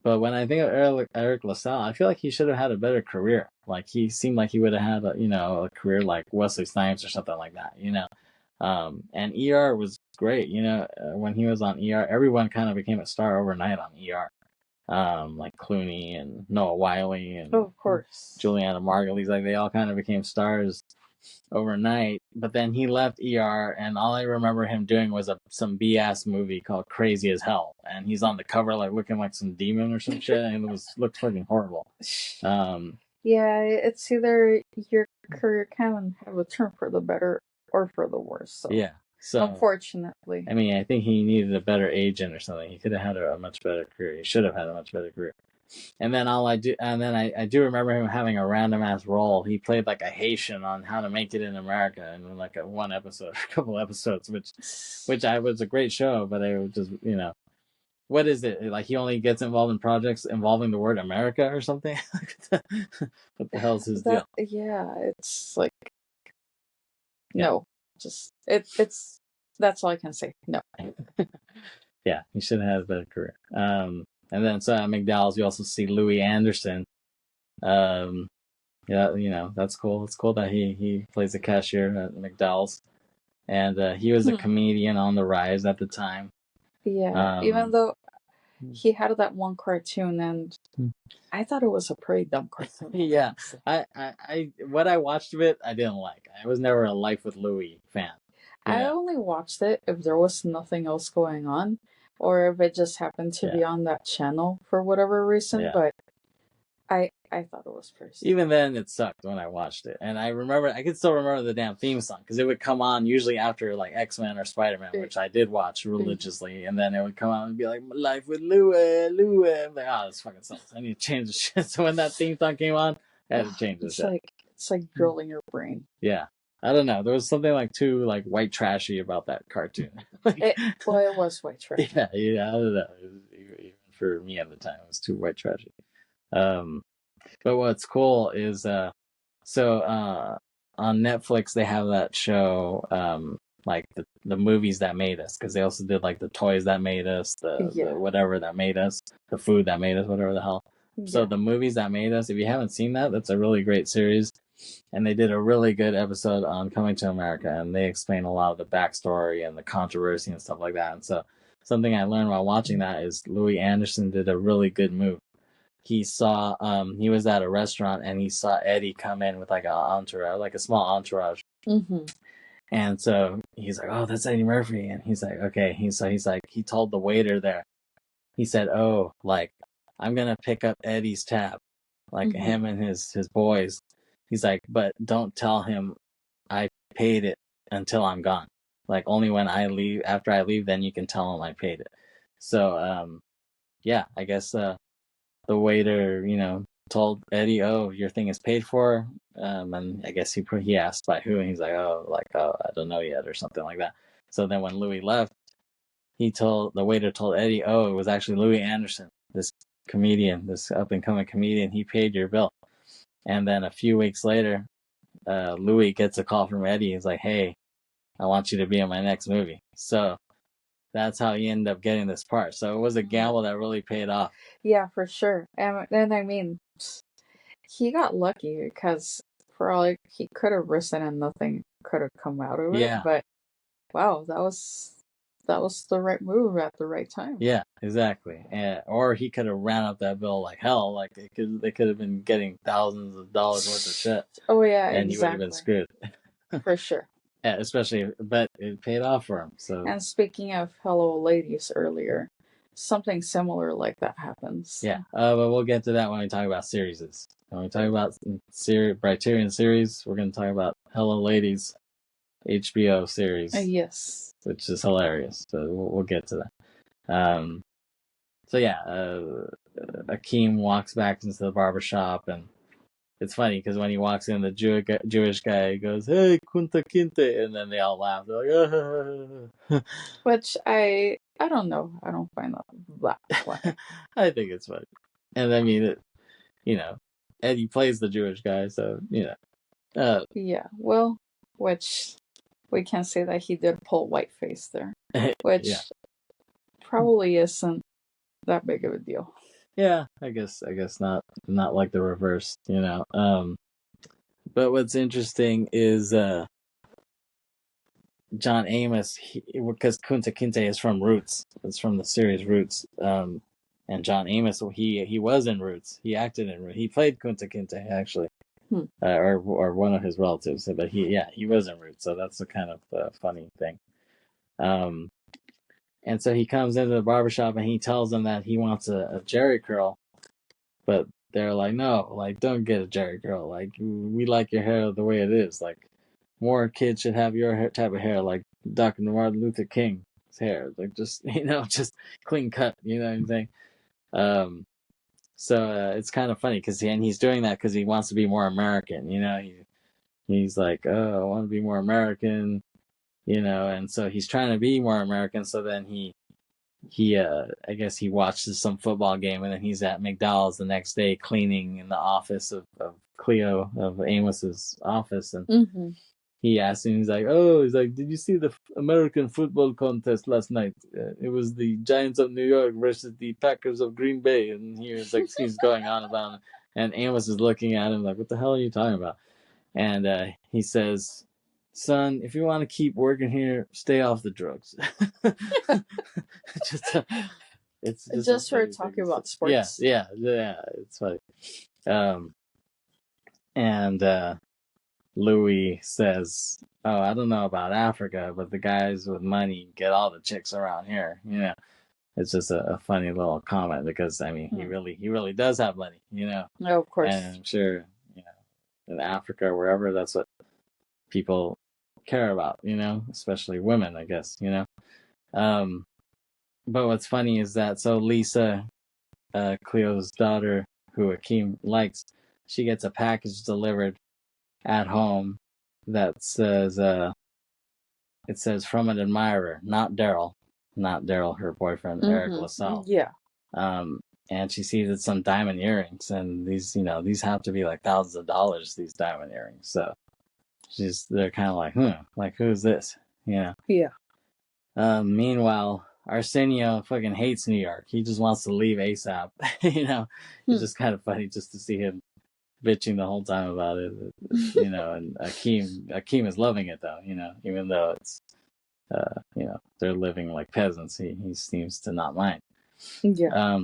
But when I think of Eric LaSalle, I feel like he should have had a better career. Like he seemed like he would have had a career like Wesley Snipes or something like that. And ER was great. When he was on ER, everyone kind of became a star overnight on ER. Like Clooney and Noah Wyle and of course Juliana Margulies, like they all kind of became stars overnight. But then he left ER, and all I remember him doing was some BS movie called Crazy as Hell, and he's on the cover like looking like some demon or some shit, and it looked fucking horrible. Yeah, it's either your career can have a turn for the better or for the worse. So. Yeah. So unfortunately, I mean, I think he needed a better agent or something. He could have had a much better career. He should have had a much better career. And then I do remember him having a random ass role. He played like a Haitian on How to Make It in America in like one episode, a couple episodes, which I was a great show, but I was just what is it? Like he only gets involved in projects involving the word America or something? What the hell's his deal? Yeah, it's like no, just it's that's all I can say. No. Yeah, he should have had a better career. And then so at McDowell's, you also see Louis Anderson. Yeah, that's cool. It's cool that he plays a cashier at McDowell's, and he was a comedian on the rise at the time. Yeah, even though he had that one cartoon, and I thought it was a pretty dumb cartoon. Yeah, I what I watched of it, I didn't like. I was never a Life with Louis fan. I only watched it if there was nothing else going on, or if it just happened to be on that channel for whatever reason. Yeah. But I thought it was pretty stupid. Even then, it sucked when I watched it, and I could still remember the damn theme song because it would come on usually after like X-Men or Spider-Man, which I did watch religiously, and then it would come out and be like Life with Louis. I'm like, oh, this fucking sucks. I need to change the shit. So when that theme song came on, I had to change the shit. It's like drilling your brain. Yeah. I don't know. There was something like too like white trashy about that cartoon. Like, It was white trash. yeah, I don't know. It was, even for me at the time, it was too white trashy. Um, but what's cool is on Netflix they have that show like the movies that made us, because they also did like the toys that made us, the whatever that made us, the food that made us, whatever the hell. So the movies that made us, if you haven't seen that, that's a really great series. And they did a really good episode on Coming to America, and they explain a lot of the backstory and the controversy and stuff like that. And so something I learned while watching that is Louis Anderson did a really good move. He saw he was at a restaurant and he saw Eddie come in with like an entourage, like a small entourage. Mm-hmm. And so he's like, "Oh, that's Eddie Murphy." And he's like, "Okay." He's like, he told the waiter there, he said, "Oh, like, I'm gonna pick up Eddie's tab, like him and his boys." He's like, "But don't tell him I paid it until I'm gone. Like, only when I leave, after I leave, then you can tell him I paid it." So yeah, I guess the waiter, told Eddie, "Oh, your thing is paid for." And I guess he asked by who, and he's like, "Oh, I don't know yet," or something like that. So then when Louis left, the waiter told Eddie, "Oh, it was actually Louis Anderson, this comedian, this up and coming comedian. He paid your bill." And then a few weeks later, Louis gets a call from Eddie. He's like, "Hey, I want you to be in my next movie." So that's how he ended up getting this part. So it was a gamble that really paid off. Yeah, for sure. And then I mean, he got lucky because for all he could have risen and nothing could have come out of it. Yeah. But wow, that was the right move at the right time. Yeah, exactly. Or he could have ran up that bill like hell. Like they could have been getting thousands of dollars worth of shit. Oh yeah, and exactly. he would have been screwed. For sure. Yeah, especially, but it paid off for him. So. And speaking of Hello Ladies earlier, something similar like that happens. Yeah, but we'll get to that when we talk about series. When we talk about Briterion series, we're going to talk about Hello Ladies HBO series. Yes. Which is hilarious. So we'll get to that. So yeah, Akeem walks back into the barbershop, and it's funny because when he walks in, the Jewish guy goes, "Hey, Kunta Kinte," and then they all laugh. They're like, which I don't know. I don't find that funny. I think it's funny. And I mean, Eddie plays the Jewish guy, so, yeah, well, which we can say that he did pull whiteface there, which probably isn't that big of a deal. Yeah, I guess not like the reverse, But what's interesting is John Amos, because Kunta Kinte is from Roots. It's from the series Roots. And John Amos, he was in Roots. He acted in Roots. He played Kunta Kinte, actually. Or one of his relatives. But he was in Roots. So that's a kind of funny thing. And so he comes into the barbershop and he tells them that he wants a Jerry curl. But they're like, "No, like, don't get a Jerry curl. Like, we like your hair the way it is. Like, more kids should have your type of hair, like Dr. Martin Luther King's hair. Like, just, just clean cut, you know what I'm saying?" So it's kind of funny because he's doing that because he wants to be more American, he's like, "Oh, I want to be more American," and so he's trying to be more American. So then he I guess he watches some football game, and then he's at McDowell's the next day cleaning in the office of Cleo, of Amos's office, and he asked him, he's like, "Did you see the American football contest last night? It was the Giants of New York versus the Packers of Green Bay." And he's going on about it, and Amos is looking at him like, "What the hell are you talking about?" And he says, "Son, if you want to keep working here, stay off the drugs." It's just for talking about sports. Yeah, it's funny. And Louis says, "Oh, I don't know about Africa, but the guys with money get all the chicks around here." It's just a funny little comment because I mean he really does have money, No, of course. And I'm sure in Africa or wherever, that's what people care about, especially women, I guess, But what's funny is that Lisa, Cleo's daughter, who Akeem likes, she gets a package delivered at home that says, it says from an admirer, not Daryl, her boyfriend, Eric LaSalle. Yeah. And she sees it's some diamond earrings, and these have to be like thousands of dollars, these diamond earrings. So they're kind of like who's this? Yeah. Meanwhile, Arsenio fucking hates New York. He just wants to leave ASAP. It's just kind of funny just to see him bitching the whole time about it. And Akeem is loving it though. Even though it's they're living like peasants. He seems to not mind. Yeah.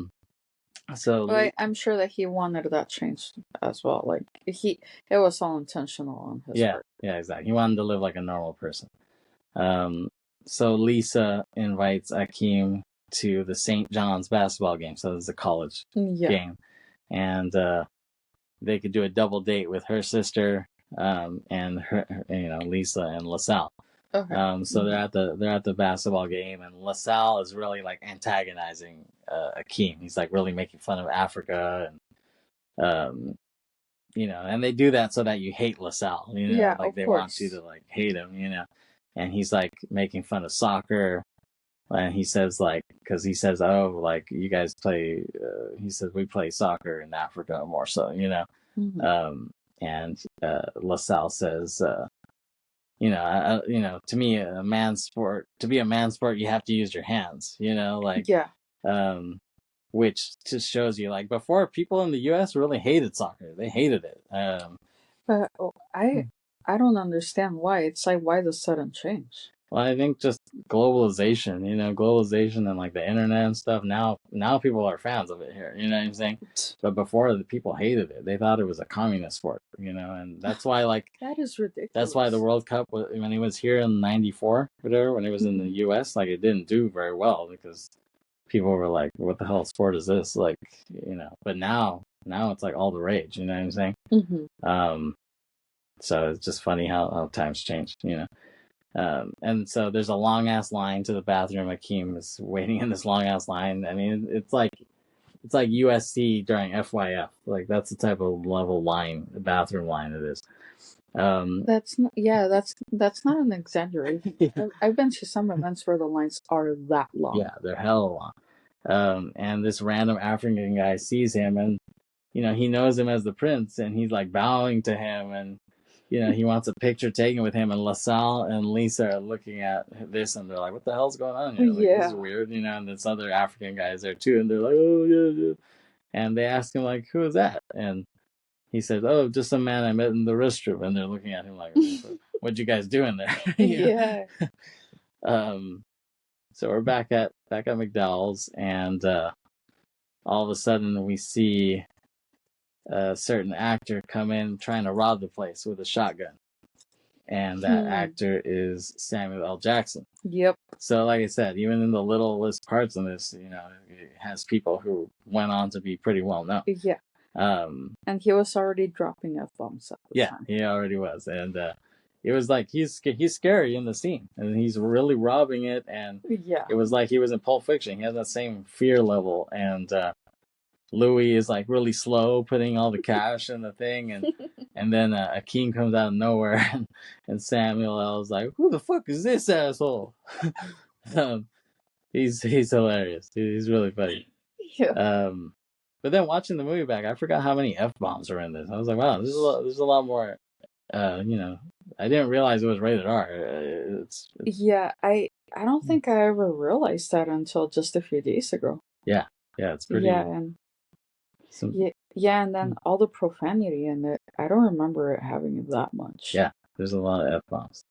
So I'm sure that he wanted that changed as well. Like it was all intentional on his part. Yeah, exactly. He wanted to live like a normal person. So Lisa invites Akeem to the St. John's basketball game. So it's a college game, and they could do a double date with her sister, and her, Lisa and LaSalle. Okay. So they're at the basketball game, and LaSalle is really like antagonizing Akeem. He's like really making fun of Africa, and and they do that so that you hate LaSalle. Like they want you to like hate him. And he's like making fun of soccer, and he says because he says, oh, like you guys play. He says we play soccer in Africa more so. And LaSalle says. To me, to be a man's sport, you have to use your hands, which just shows you, like, before, people in the U.S. really hated soccer. They hated it. But I don't understand why. It's like, why the sudden change? Well, I think just globalization, and like the internet and stuff. Now people are fans of it here. You know what I'm saying? But before, the people hated it. They thought it was a communist sport. And that's why that is ridiculous. That's why the World Cup, when it was here in '94, whatever, when it was in the U.S., like it didn't do very well because people were like, "What the hell sport is this?" Like, But now it's like all the rage. You know what I'm saying? So it's just funny how times changed. And so there's a long ass line to the bathroom. Akeem is waiting in this long ass line. I mean, it's like USC during FYF. Like that's the type of level line, bathroom line it is. That's not an exaggeration. I've been to some events where the lines are that long. Yeah, they're hella long. And this random African guy sees him, and he knows him as the prince, and he's like bowing to him, and he wants a picture taken with him, and LaSalle and Lisa are looking at this, and they're like, "What the hell's going on here? Like, this is weird," and this other African guy is there too, and they're like, "Oh yeah," and they ask him like, "Who is that?" And he says, "Oh, just a man I met in the restroom," and they're looking at him like, "What'd you guys do in there?" Yeah. So we're back at McDowell's, and all of a sudden we see a certain actor come in trying to rob the place with a shotgun, and that actor is Samuel L. Jackson. Yep. So like I said, even in the littlest parts in this, it has people who went on to be pretty well known. Yeah. And he was already dropping F-bombs at the time. He already was, and it was like he's scary in the scene, and he's really robbing it, and it was like he was in Pulp Fiction. He has that same fear level, and Louis is like really slow putting all the cash in the thing, and then Akeem comes out of nowhere, and Samuel L. is like, "Who the fuck is this asshole?" He's hilarious. He's really funny. Yeah. But then watching the movie back, I forgot how many F-bombs are in this. I was like, wow, there's a lot more. I didn't realize it was rated R. Yeah, I don't think I ever realized that until just a few days ago. Yeah, it's pretty. Yeah, and and then all the profanity in it. I don't remember it having that much. Yeah, there's a lot of F-bombs.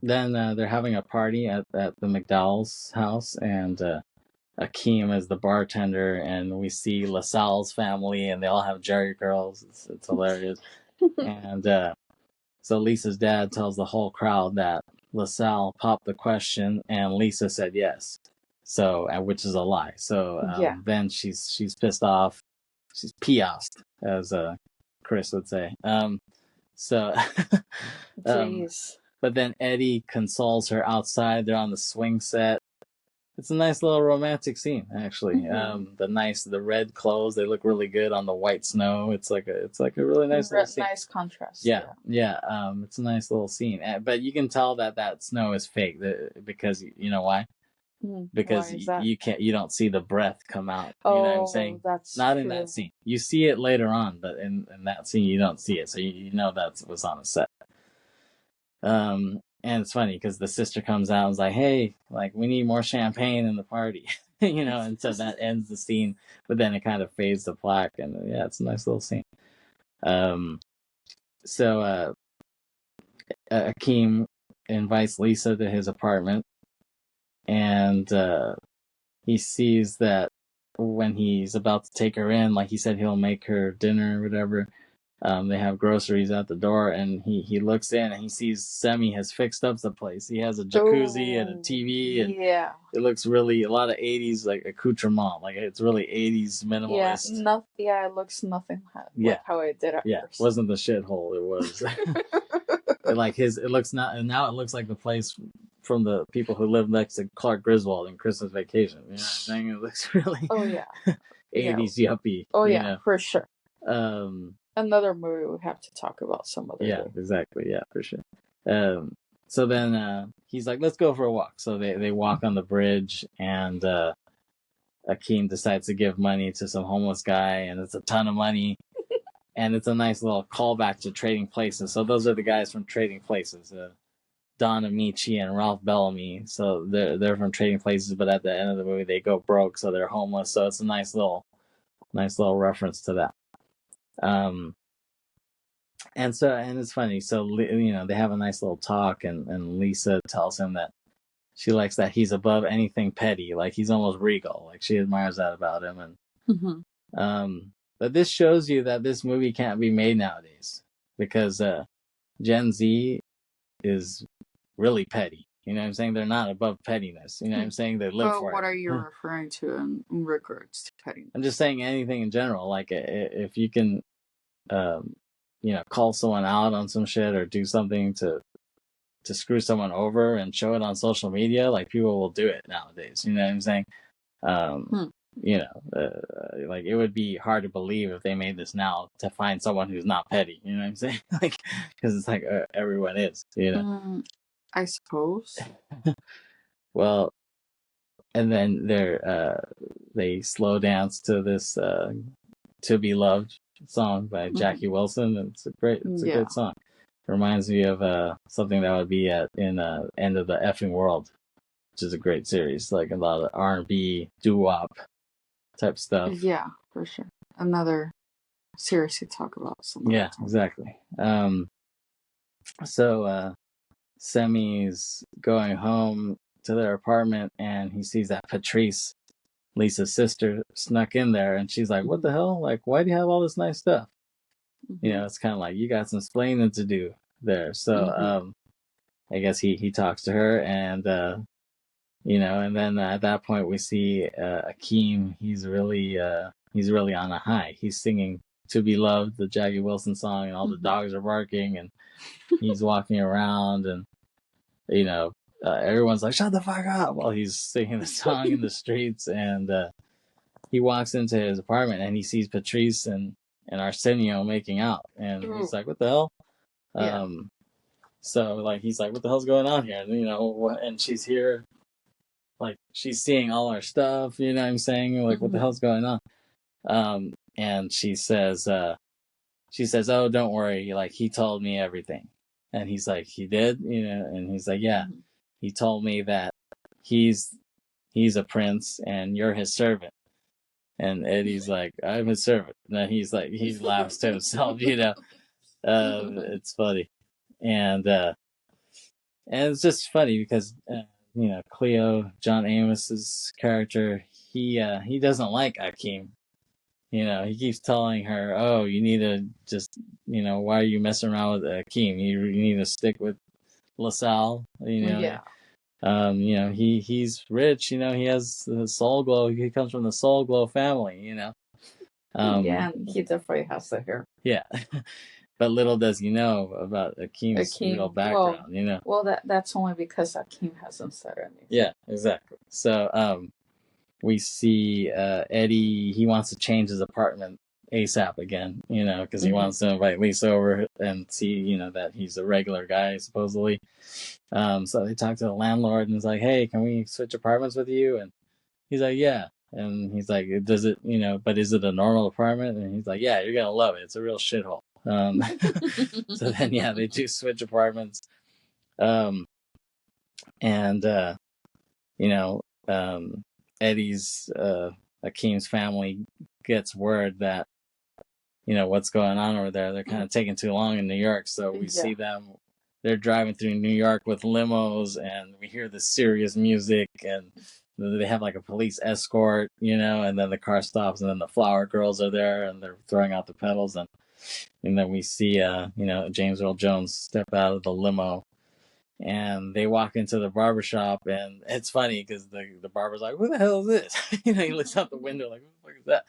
Then they're having a party at the McDowell's house, and Akeem is the bartender, and we see LaSalle's family, and they all have Jerry curls. It's hilarious. And so Lisa's dad tells the whole crowd that LaSalle popped the question, and Lisa said yes. So, which is a lie. So then she's pissed off. She's piassed, as Chris would say. Jeez. But then Eddie consoles her outside. They're on the swing set. It's a nice little romantic scene, actually. The red clothes, they look really good on the white snow. It's like a really nice little scene. Nice contrast. Yeah. It's a nice little scene, but you can tell that snow is fake because you know why? Because you don't see the breath come out. You know what I'm saying? That's not true. In that scene. You see it later on, but in that scene you don't see it, so you know that was on a set. And it's funny because the sister comes out and is like, "Hey, like we need more champagne in the party," and so that ends the scene. But then it kind of fades to black, and yeah, it's a nice little scene. So Akeem invites Lisa to his apartment, and he sees that when he's about to take her in, like he said, he'll make her dinner or whatever. They have groceries at the door, and he looks in and he sees Semi has fixed up the place. He has a jacuzzi and a TV, and it looks really a lot of 80s like accoutrement, like it's really 80s minimalist. It looks nothing like how it did at first. It wasn't the shithole. It was it looks not, and now it looks like the place from the people who live next to Clark Griswold in Christmas Vacation. You know what I'm saying? It looks really 80s yuppie. For sure. Another movie we have to talk about some other day. Exactly. Yeah, for sure. So then he's like, let's go for a walk. So they walk on the bridge, and Akeem decides to give money to some homeless guy, and it's a ton of money. And it's a nice little callback to Trading Places. So those are the guys from Trading Places, Don Amici and Ralph Bellamy. So they're from Trading Places, but at the end of the movie they go broke, so they're homeless. So it's a nice little reference to that. And it's funny. So they have a nice little talk, and Lisa tells him that she likes that he's above anything petty. Like he's almost regal. Like she admires that about him. And but this shows you that this movie can't be made nowadays because Gen Z is really petty. You know what I'm saying? They're not above pettiness. You know what I'm saying? They live for it. What are you referring to in regards to pettiness? I'm just saying anything in general. Like if you can, call someone out on some shit or do something to screw someone over and show it on social media, like people will do it nowadays. You know what I'm saying? Like it would be hard to believe if they made this now to find someone who's not petty. You know what I'm saying? Like, because it's like everyone is. I suppose. Well, and then they slow dance to this "To Be Loved" song by Jackie Wilson, and it's a great song. It reminds me of something that would be in End of the Effing World, which is a great series, like a lot of R&B, doo-wop type stuff. Yeah, for sure. Another series to talk about. Yeah, exactly. So Semi's going home to their apartment, and he sees that Patrice, Lisa's sister, snuck in there, and she's like, "What the hell? Like, why do you have all this nice stuff?" It's kind of like you got some explaining to do there. So I guess he talks to her, and and then at that point we see Akeem. He's really on a high. He's singing "To Be Loved," the Jackie Wilson song, and all the dogs are barking, and he's walking around, and everyone's like, "Shut the fuck up!" while he's singing the song in the streets. And he walks into his apartment, and he sees Patrice and Arsenio making out, and he's like, "What the hell?" So like he's like, "What the hell's going on here?" And and she's here, like she's seeing all our stuff. You know what I'm saying? Like, what the hell's going on? And she says, "Oh, don't worry. Like he told me everything." And he's like, "He did?" And he's like, "Yeah. He told me that he's a prince and you're his servant." And Eddie's like, "I'm his servant." And then he's like, he laughs to himself, it's funny. And it's just funny because, Cleo, John Amos's character, he doesn't like Akeem. He keeps telling her, "Oh, you need to just, why are you messing around with Akeem? You need to stick with LaSalle." He's rich. He has the Soul Glow. He comes from the Soul Glow family. And he definitely has the hair. Yeah, But little does he know about Akeem's real Akeem, background, you know. well, that's only because Akeem hasn't said anything. Yeah, exactly. So we see Eddie. He wants to change his apartment ASAP again, you know, because he wants to invite Lisa over and see, you know, that he's a regular guy supposedly. So they talk to the landlord and he's like, "Hey, can we switch apartments with you?" And he's like, "Yeah." And he's like, "Does it, you know, but is it a normal apartment?" And he's like, "Yeah, you're gonna love it. It's a real shithole." So then, yeah, they do switch apartments. Um, and you know, Eddie's Akeem's family gets word that, you know, what's going on over there. They're kind of taking too long in New York, so we see them. They're driving through New York with limos, and we hear the serious music, and they have like a police escort, you know, and then the car stops, and then the flower girls are there, and they're throwing out the pedals, and then we see, you know, James Earl Jones step out of the limo, and they walk into the barbershop, and it's funny because the barber's like, "What the hell is this?" You know, he looks out the window like, "What the fuck is that?"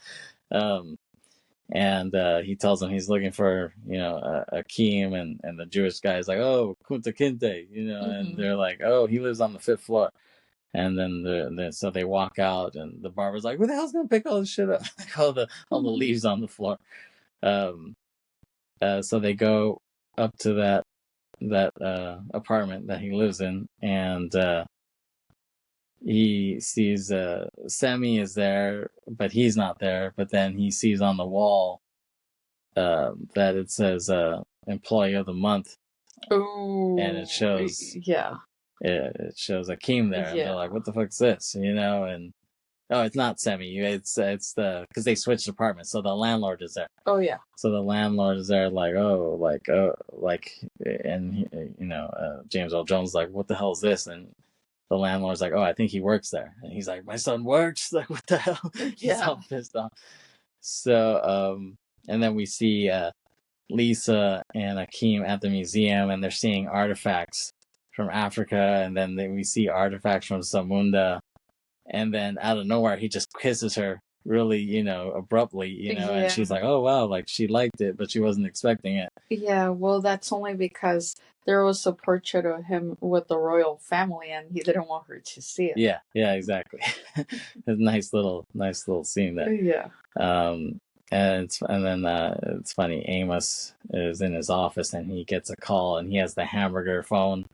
And he tells them he's looking for, you know, Akeem, and the Jewish guy is like, "Oh, Kunta Kinte," you know, and they're like, "Oh, he lives on the 5th floor." And then so they walk out, and the barber's like, "Who the hell's gonna pick all this shit up?" all the leaves on the floor. So they go up to that apartment that he lives in, and he sees Semi is there, but he's not there. But then he sees on the wall that it says Employee of the Month. Ooh, and it shows it shows Akeem there, and they're like, "What the fuck's this?" You know, and oh, it's not Semi. It's the because they switched apartments, so the landlord is there. Oh yeah. So the landlord is there, like, and he, you know, James Earl Jones is like, "What the hell is this?" And the landlord's like, "Oh, I think he works there." And he's like, "My son works?" Like, what the hell? He's all pissed off. So, and then we see Lisa and Akeem at the museum, and they're seeing artifacts from Africa, and then we see artifacts from Zamunda, and then out of nowhere, he just kisses her really, you know, abruptly, you know, and she's like, "Oh wow," like she liked it, but she wasn't expecting it. Yeah, well, that's only because there was a portrait of him with the royal family, and he didn't want her to see it. Yeah, exactly. It's a nice little scene there. Yeah. And then it's funny. Amos is in his office, and he gets a call, and he has the hamburger phone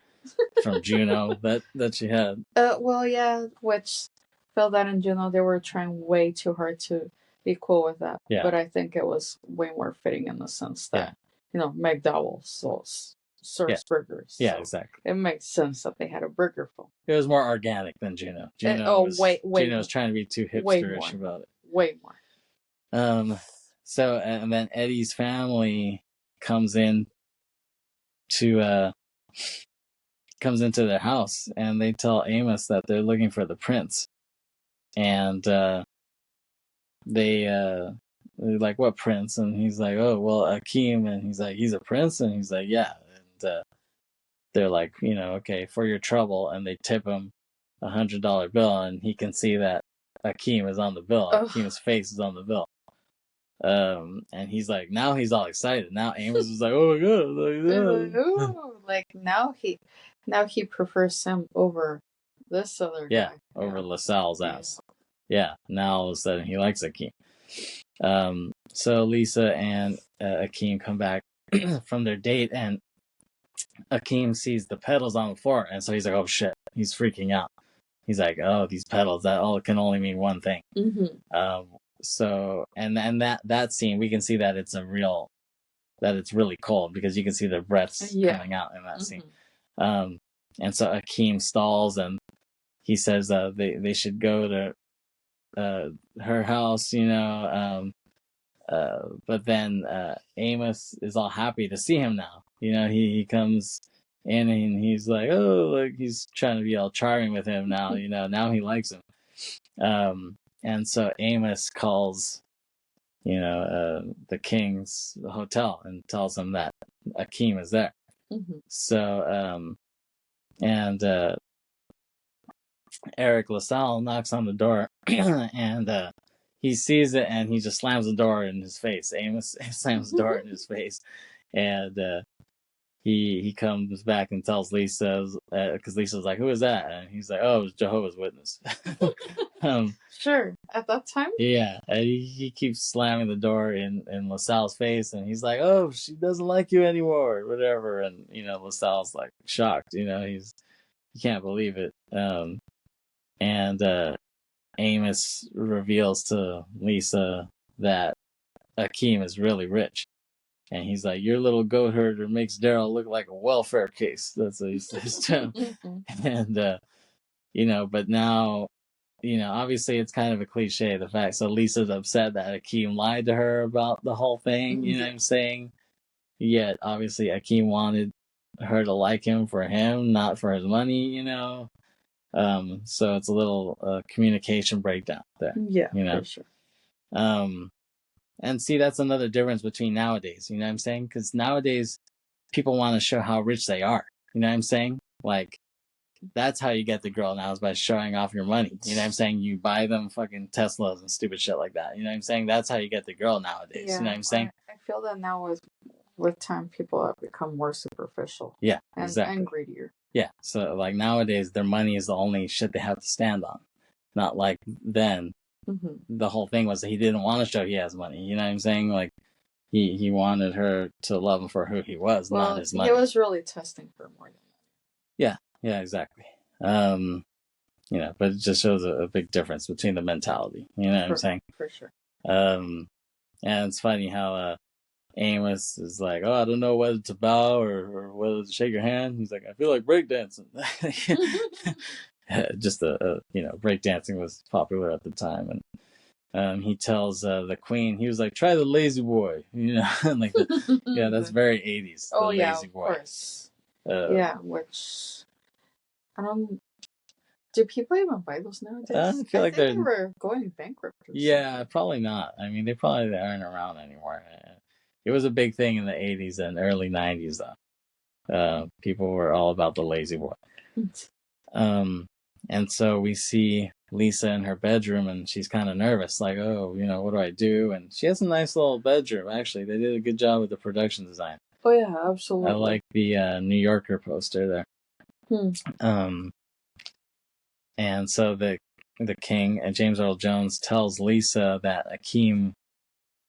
from Juno that she had. Well, yeah, which felt that in Juno they were trying way too hard to be cool with that. Yeah. But I think it was way more fitting in the sense that, you know, McDowell serves burgers. Yeah, so exactly. It makes sense that they had a burger phone. It was more organic than Juno. Juno was trying to be too hipsterish about it. Way more. So, and then Eddie's family comes in to comes into their house, and they tell Amos that they're looking for the prince, and they're like, "What prince?" And he's like, "Oh, well, Akeem." And he's like, "He's a prince?" And he's like, "Yeah." And they're like, you know, "Okay, for your trouble," and they tip him $100 bill, and he can see that Akeem is on the bill. Akeem's face is on the bill. And he's like, now he's all excited. Now Amos is like, "Oh my god!" Like now he prefers him over this other guy. Over LaSalle's ass. Yeah, now all of a sudden he likes Akeem. So Lisa and Akeem come back from their date, and Akeem sees the pedals on the floor, and so he's like, "Oh shit!" He's freaking out. He's like, "Oh, these pedals, that all can only mean one thing." So and that scene, we can see that it's really cold, because you can see the breaths coming out in that scene. And so Akeem stalls, and he says they should go to her house, you know. But then Amos is all happy to see him now. You know, he comes in, and he's like, "Oh," like he's trying to be all charming with him now. You know, now he likes him. And so Amos calls, you know, the king's hotel, and tells him that Akeem is there. So, and Eric LaSalle knocks on the door, and he sees it, and he just slams the door in his face. Amos slams the door in his face, And he comes back and tells Lisa, because Lisa's like, "Who is that?" And he's like, "Oh, it was Jehovah's Witness." Sure. At that time? Yeah, and he keeps slamming the door in LaSalle's face, and he's like, "Oh, she doesn't like you anymore," whatever. And LaSalle's like shocked. He can't believe it. And Amos reveals to Lisa that Akeem is really rich. And he's like, "Your little goat herder makes Daryl look like a welfare case." That's what he says to him. And, but now, obviously it's kind of a cliche, the fact. So Lisa's upset that Akeem lied to her about the whole thing, you know what I'm saying? Yet, obviously, Akeem wanted her to like him for him, not for his money, So it's a little communication breakdown there. Yeah, for sure. And see, that's another difference between nowadays, you know what I'm saying? Because nowadays, people want to show how rich they are, you know what I'm saying? Like, that's how you get the girl now, is by showing off your money, you know what I'm saying? You buy them fucking Teslas and stupid shit like that, you know what I'm saying? That's how you get the girl nowadays, you know what I'm saying? I feel that now with time, people have become more superficial. Yeah, and, exactly. And greedier. Yeah, so like nowadays, their money is the only shit they have to stand on. Not like then. The whole thing was that he didn't want to show he has money. You know what I'm saying? Like, he wanted her to love him for who he was, not his money. He was really testing her more than that. Yeah, exactly. But it just shows a big difference between the mentality. You know what I'm saying? For sure. And it's funny how Amos is like, "Oh, I don't know whether to bow or whether to shake your hand." He's like, "I feel like breakdancing." Just breakdancing was popular at the time, and he tells the queen, he was like, "Try the lazy boy," like that's very 80s. Oh the yeah, lazy of boy. Course. Which I don't. Do people even buy those nowadays? I feel like they were going bankrupt. Probably not. I mean, they probably aren't around anymore. It was a big thing in the 80s and early 90s, though. People were all about the lazy boy. And so we see Lisa in her bedroom, and she's kind of nervous, like, "Oh, what do I do?" And she has a nice little bedroom, actually. They did a good job with the production design. Oh, yeah, absolutely. I like the New Yorker poster there. And so the king, James Earl Jones, tells Lisa that Akeem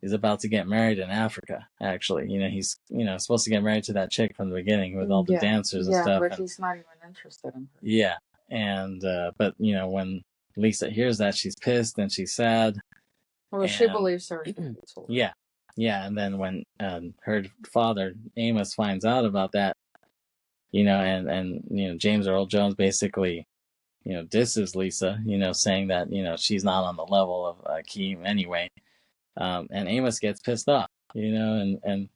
is about to get married in Africa, actually. He's, supposed to get married to that chick from the beginning with all the dancers and stuff. Yeah, but he's not even interested in her. Yeah. And, but, when Lisa hears that, she's pissed and she's sad. Well, she believes her. Yeah. Yeah. And then when her father, Amos, finds out about that, and James Earl Jones basically, disses Lisa, saying that, she's not on the level of Akeem anyway. And Amos gets pissed off, and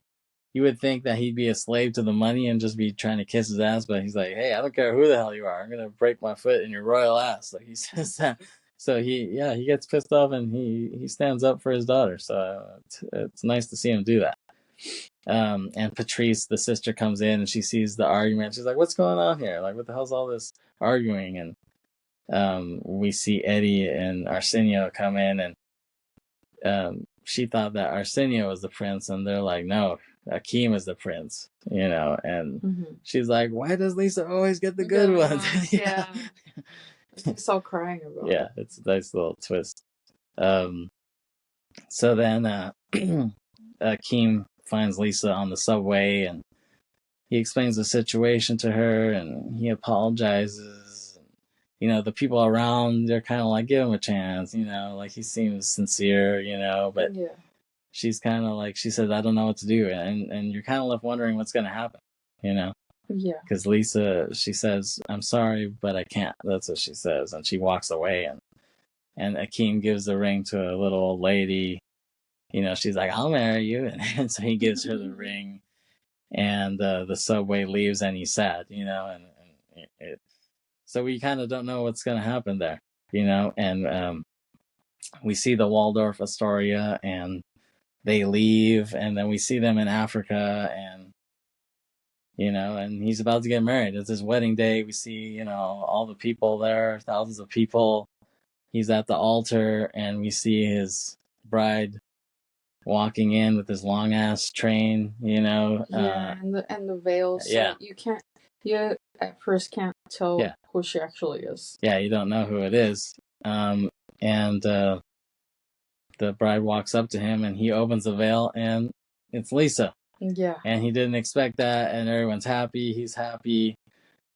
you would think that he'd be a slave to the money and just be trying to kiss his ass, but he's like, "Hey, I don't care who the hell you are. I'm going to break my foot in your royal ass." Like, he says that. So he gets pissed off, and he stands up for his daughter. So it's nice to see him do that. And Patrice, the sister, comes in and she sees the argument. She's like, "What's going on here? Like, what the hell's all this arguing?" And we see Eddie and Arsenio come in, and she thought that Arsenio was the prince, and they're like, "No, Akeem is the prince," and she's like, "Why does Lisa always get the good ones?" Yeah. She's all crying about it. It's a nice little twist. So then Akeem finds Lisa on the subway, and he explains the situation to her, and he apologizes. The people around, they're kind of like, "Give him a chance," like, he seems sincere, but she's kind of like, she says, "I don't know what to do," and you're kind of left wondering what's going to happen, Yeah. Because Lisa, she says, "I'm sorry, but I can't." That's what she says, and she walks away, and Akeem gives the ring to a little old lady. She's like, "I'll marry you," and so he gives her the ring, and the subway leaves, and he's sad, so we kind of don't know what's going to happen there, and we see the Waldorf Astoria, and they leave, and then we see them in Africa, and and he's about to get married. It's his wedding day. We see, all the people there, thousands of people. He's at the altar, and we see his bride, walking in with his long ass train, you know. Yeah, and the veil, so Yeah. you at first can't tell Yeah. who she actually is. Yeah, you don't know who it is. And the bride walks up to him and he opens the veil and it's Lisa. Yeah. And he didn't expect that, and everyone's happy. He's happy.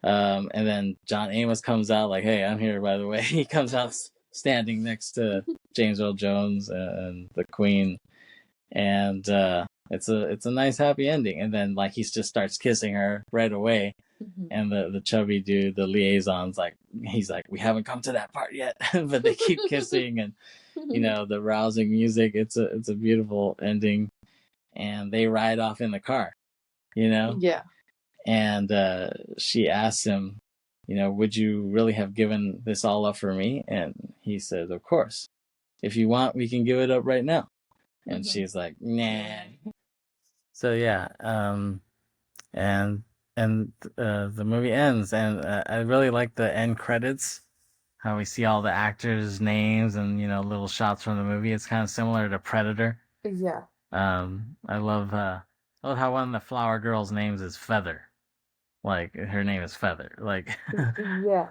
And then John Amos comes out like, "Hey, I'm here, by the way." He comes out standing next to James Earl Jones and the Queen, and it's a nice happy ending. And then like he just starts kissing her right away, and the chubby dude, the liaison's like, he's like, "We haven't come to that part yet," but they keep kissing, and you know the rousing music. It's a beautiful ending, and they ride off in the car, you know. Yeah. And she asks him, you know, "Would you really have given this all up for me?" And he says, "Of course. If you want, we can give it up right now." And she's like, "Nah." So yeah, and the movie ends, and I really like the end credits. How we see all the actors' names and you know little shots from the movie. It's kind of similar to Predator. Yeah. I love how one of the flower girls' names is Feather. Like her name is Feather. Like Yeah.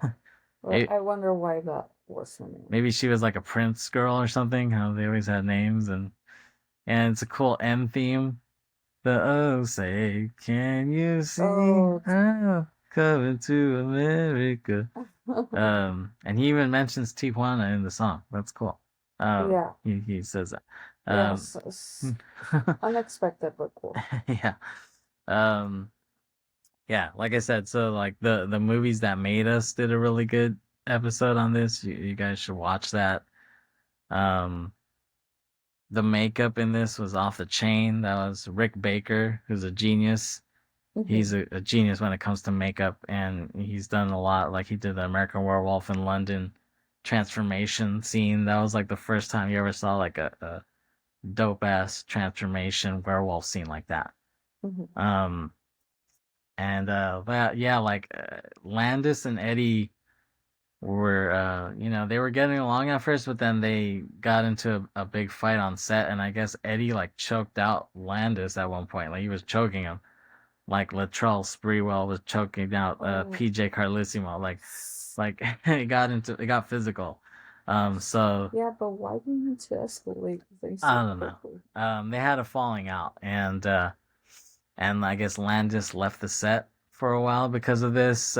Well, I wonder why that was her name. Maybe she was like a Prince girl or something. How they always had names, and it's a cool end theme. The "Oh say can you see how coming to America." And he even mentions Tijuana in the song. That's cool. Yeah. He says that. Yes. Unexpected but cool. Yeah. Yeah, like I said, so like the movies that made us did a really good episode on this. You guys should watch that. Um, the makeup in this was off the chain. That was Rick Baker, who's a genius. He's a genius when it comes to makeup, and he's done a lot. Like he did the American Werewolf in London transformation scene. That was like the first time you ever saw like a dope ass transformation werewolf scene like that. And yeah, like Landis and Eddie were you know they were getting along at first, but then they got into a big fight on set, and I guess Eddie like choked out Landis at one point. Like he was choking him, like Latrell Sprewell was choking out PJ Carlissimo. Like it got physical. So yeah, but why do you need to escalate things so I don't quickly? know. They had a falling out, and I guess Landis left the set for a while because of this.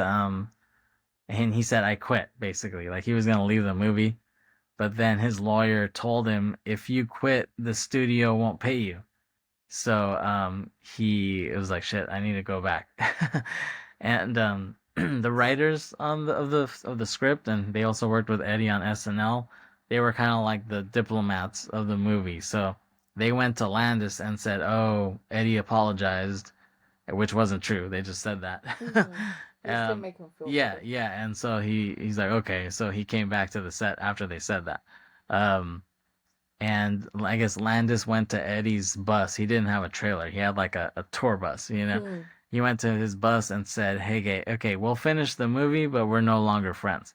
And he said, "I quit," basically. Like he was gonna leave the movie, but then his lawyer told him, "If you quit, the studio won't pay you." So he was like, "Shit, I need to go back." And the writers on the script, and they also worked with Eddie on SNL. They were kind of like the diplomats of the movie. So they went to Landis and said, "Oh, Eddie apologized," which wasn't true. They just said that. Just to make him feel Yeah, better. yeah. And so he's like, okay. So he came back to the set after they said that. And I guess Landis went to Eddie's bus. He didn't have a trailer. He had like a tour bus, you know. He went to his bus and said, "Hey, okay, we'll finish the movie, but we're no longer friends."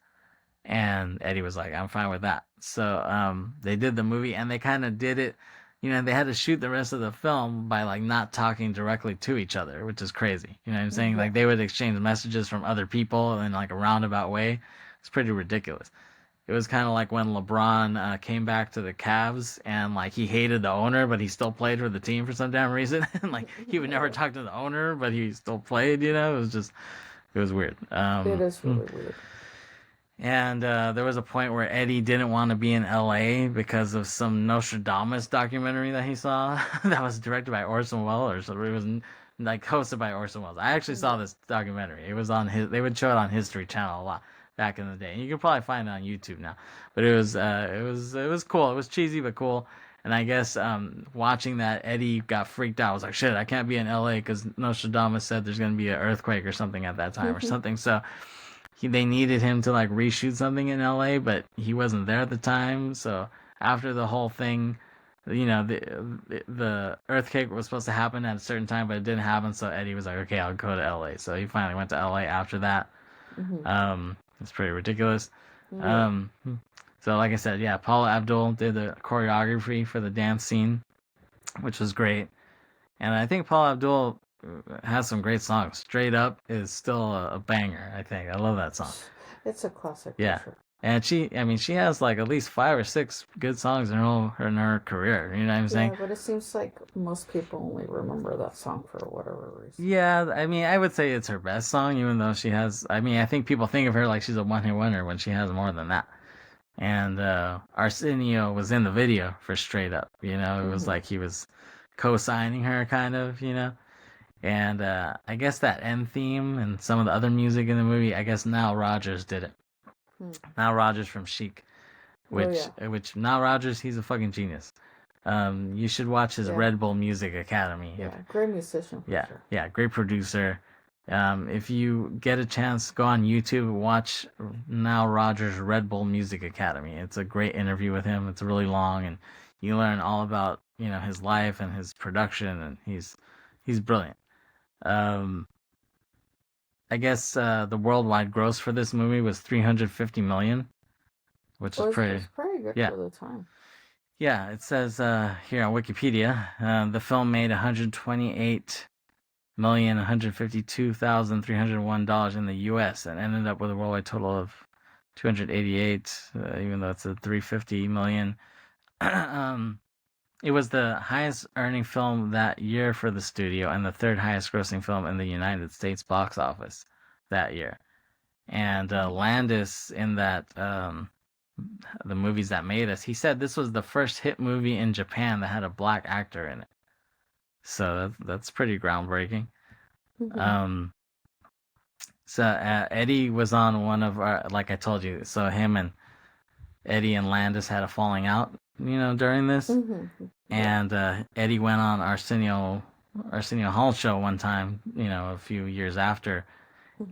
And Eddie was like, "I'm fine with that." So they did the movie, and they kind of did it. You know, they had to shoot the rest of the film by like not talking directly to each other, which is crazy. You know what I'm saying? Like they would exchange messages from other people in like a roundabout way. It's pretty ridiculous. It was kind of like when LeBron came back to the Cavs and like he hated the owner, but he still played for the team for some damn reason. And like he would never talk to the owner, but he still played. You know, it was weird. It is really weird. And there was a point where Eddie didn't want to be in LA because of some Nostradamus documentary that he saw that was directed by Orson Welles, or it was like hosted by Orson Welles. I actually saw this documentary. It was on they would show it on History Channel a lot back in the day. And you can probably find it on YouTube now. But it was cool. It was cheesy but cool. And I guess watching that, Eddie got freaked out. I was like, shit, I can't be in LA because Nostradamus said there's going to be an earthquake or something at that time or something. So they needed him to like reshoot something in LA, but he wasn't there at the time. So after the whole thing, you know, the earthquake was supposed to happen at a certain time, but it didn't happen. So Eddie was like, "Okay, I'll go to LA." So he finally went to LA after that. It's pretty ridiculous. So like I said, yeah, Paula Abdul did the choreography for the dance scene. which was great. And I think Paul Abdul has some great songs. Straight Up is still a banger, I think. I love that song. It's a classic for Yeah. sure. And she has like at least 5 or 6 good songs in her career. You know what I'm saying? Yeah, but it seems like most people only remember that song for whatever reason. Yeah, I mean, I would say it's her best song, even though she has. I mean, I think people think of her like she's a one-hit wonder when she has more than that. And Arsenio was in the video for Straight Up. You know, it was like he was co-signing her, kind of. You know, and I guess that end theme and some of the other music in the movie, I guess Nile Rodgers did it. Nile Rodgers from Chic, which Nile Rodgers, he's a fucking genius. You should watch his Red Bull Music Academy. Yeah, great musician. Yeah, sure. Yeah, great producer. If you get a chance, go on YouTube and watch Nile Rodgers' Red Bull Music Academy. It's a great interview with him. It's really long, and you learn all about his life and his production, and he's brilliant. I guess the worldwide gross for this movie was 350 million, which is pretty good for the time. Yeah, it says here on Wikipedia, the film made $128,152,301 in the U.S. and ended up with a worldwide total of 288, even though it's a 350 million. It was the highest earning film that year for the studio and the third highest grossing film in the United States box office that year. And Landis, in that the movies that made us, he said this was the first hit movie in Japan that had a black actor in it. So that's pretty groundbreaking. So Eddie was on one of our, like I told you, so him and Eddie and Landis had a falling out, during this. And Eddie went on Arsenio Hall show one time, a few years after,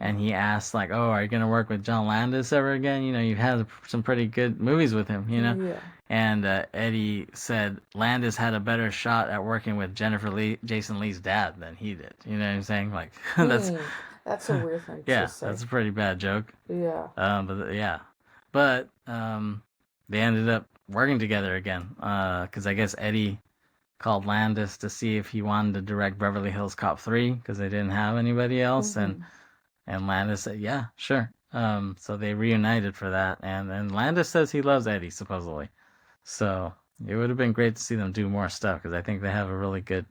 and he asked like, "Oh, are you gonna work with John Landis ever again? You've had some pretty good movies with him, Yeah. And Eddie said Landis had a better shot at working with Jason Lee's dad than he did. You know what I'm saying? Like that's a weird thing to say. That's a pretty bad joke. Yeah. But they ended up working together again. Because I guess Eddie called Landis to see if he wanted to direct Beverly Hills Cop 3 because they didn't have anybody else, and Landis said, yeah, sure. So they reunited for that, and Landis says he loves Eddie, supposedly. So it would have been great to see them do more stuff, because I think they have a really good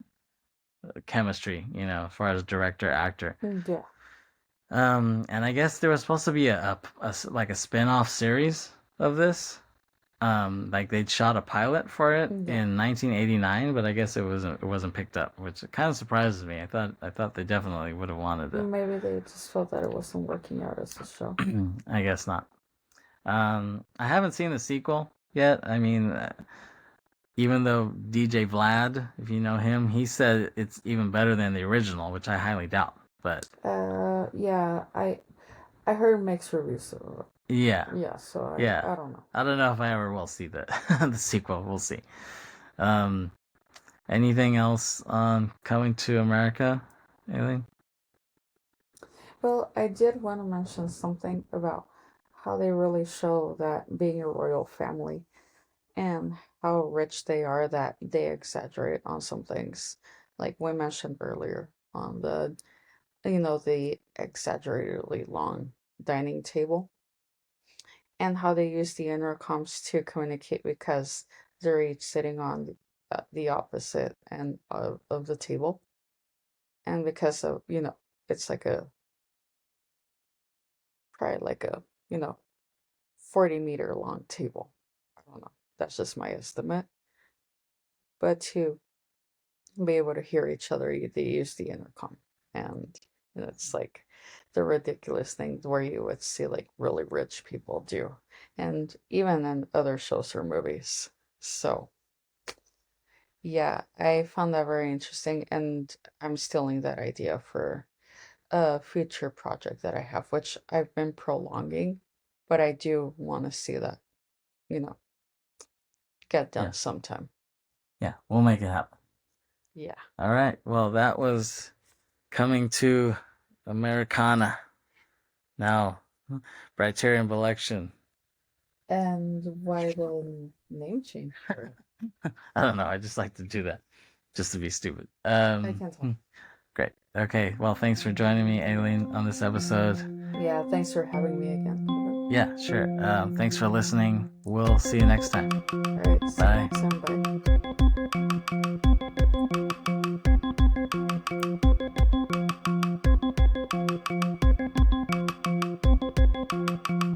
chemistry, as far as director-actor. Yeah. And I guess there was supposed to be a spin-off series of this. Like they'd shot a pilot for it in 1989, but I guess it wasn't picked up, which kind of surprises me. I thought they definitely would have wanted it. Maybe they just felt that it wasn't working out as a show. I guess not. I haven't seen the sequel yet. I mean, even though DJ Vlad, if you know him, he said it's even better than the original, which I highly doubt. But yeah, I heard mixed reviews of it. Yeah. Yeah, so Yeah. I don't know. I don't know if I ever will see the the sequel. We'll see. Anything else on Coming to America, Aileen? Well, I did want to mention something about how they really show that being a royal family and how rich they are, that they exaggerate on some things. Like we mentioned earlier on the exaggeratedly long dining table, and how they use the intercoms to communicate because they're each sitting on the opposite end of the table. And because of, it's like probably like a, 40-meter long table. I don't know. That's just my estimate. But to be able to hear each other, they use the intercom. And it's like the ridiculous thing where you would see like really rich people do. And even in other shows or movies. So, yeah, I found that very interesting. And I'm stealing that idea for a future project that I have, which I've been prolonging. But I do want to see that, get done sometime. Yeah, we'll make it happen. Yeah. All right. Well, that was Coming to Americana. Now, Briterion Bollection. And why the name change? I don't know. I just like to do that. just to be stupid. I can talk. Great. Okay. Well, thanks for joining me, Aileen, on this episode. Yeah, thanks for having me again. Yeah, sure. Thanks for listening. We'll see you next time. All right, see you Bye. next time. Bye.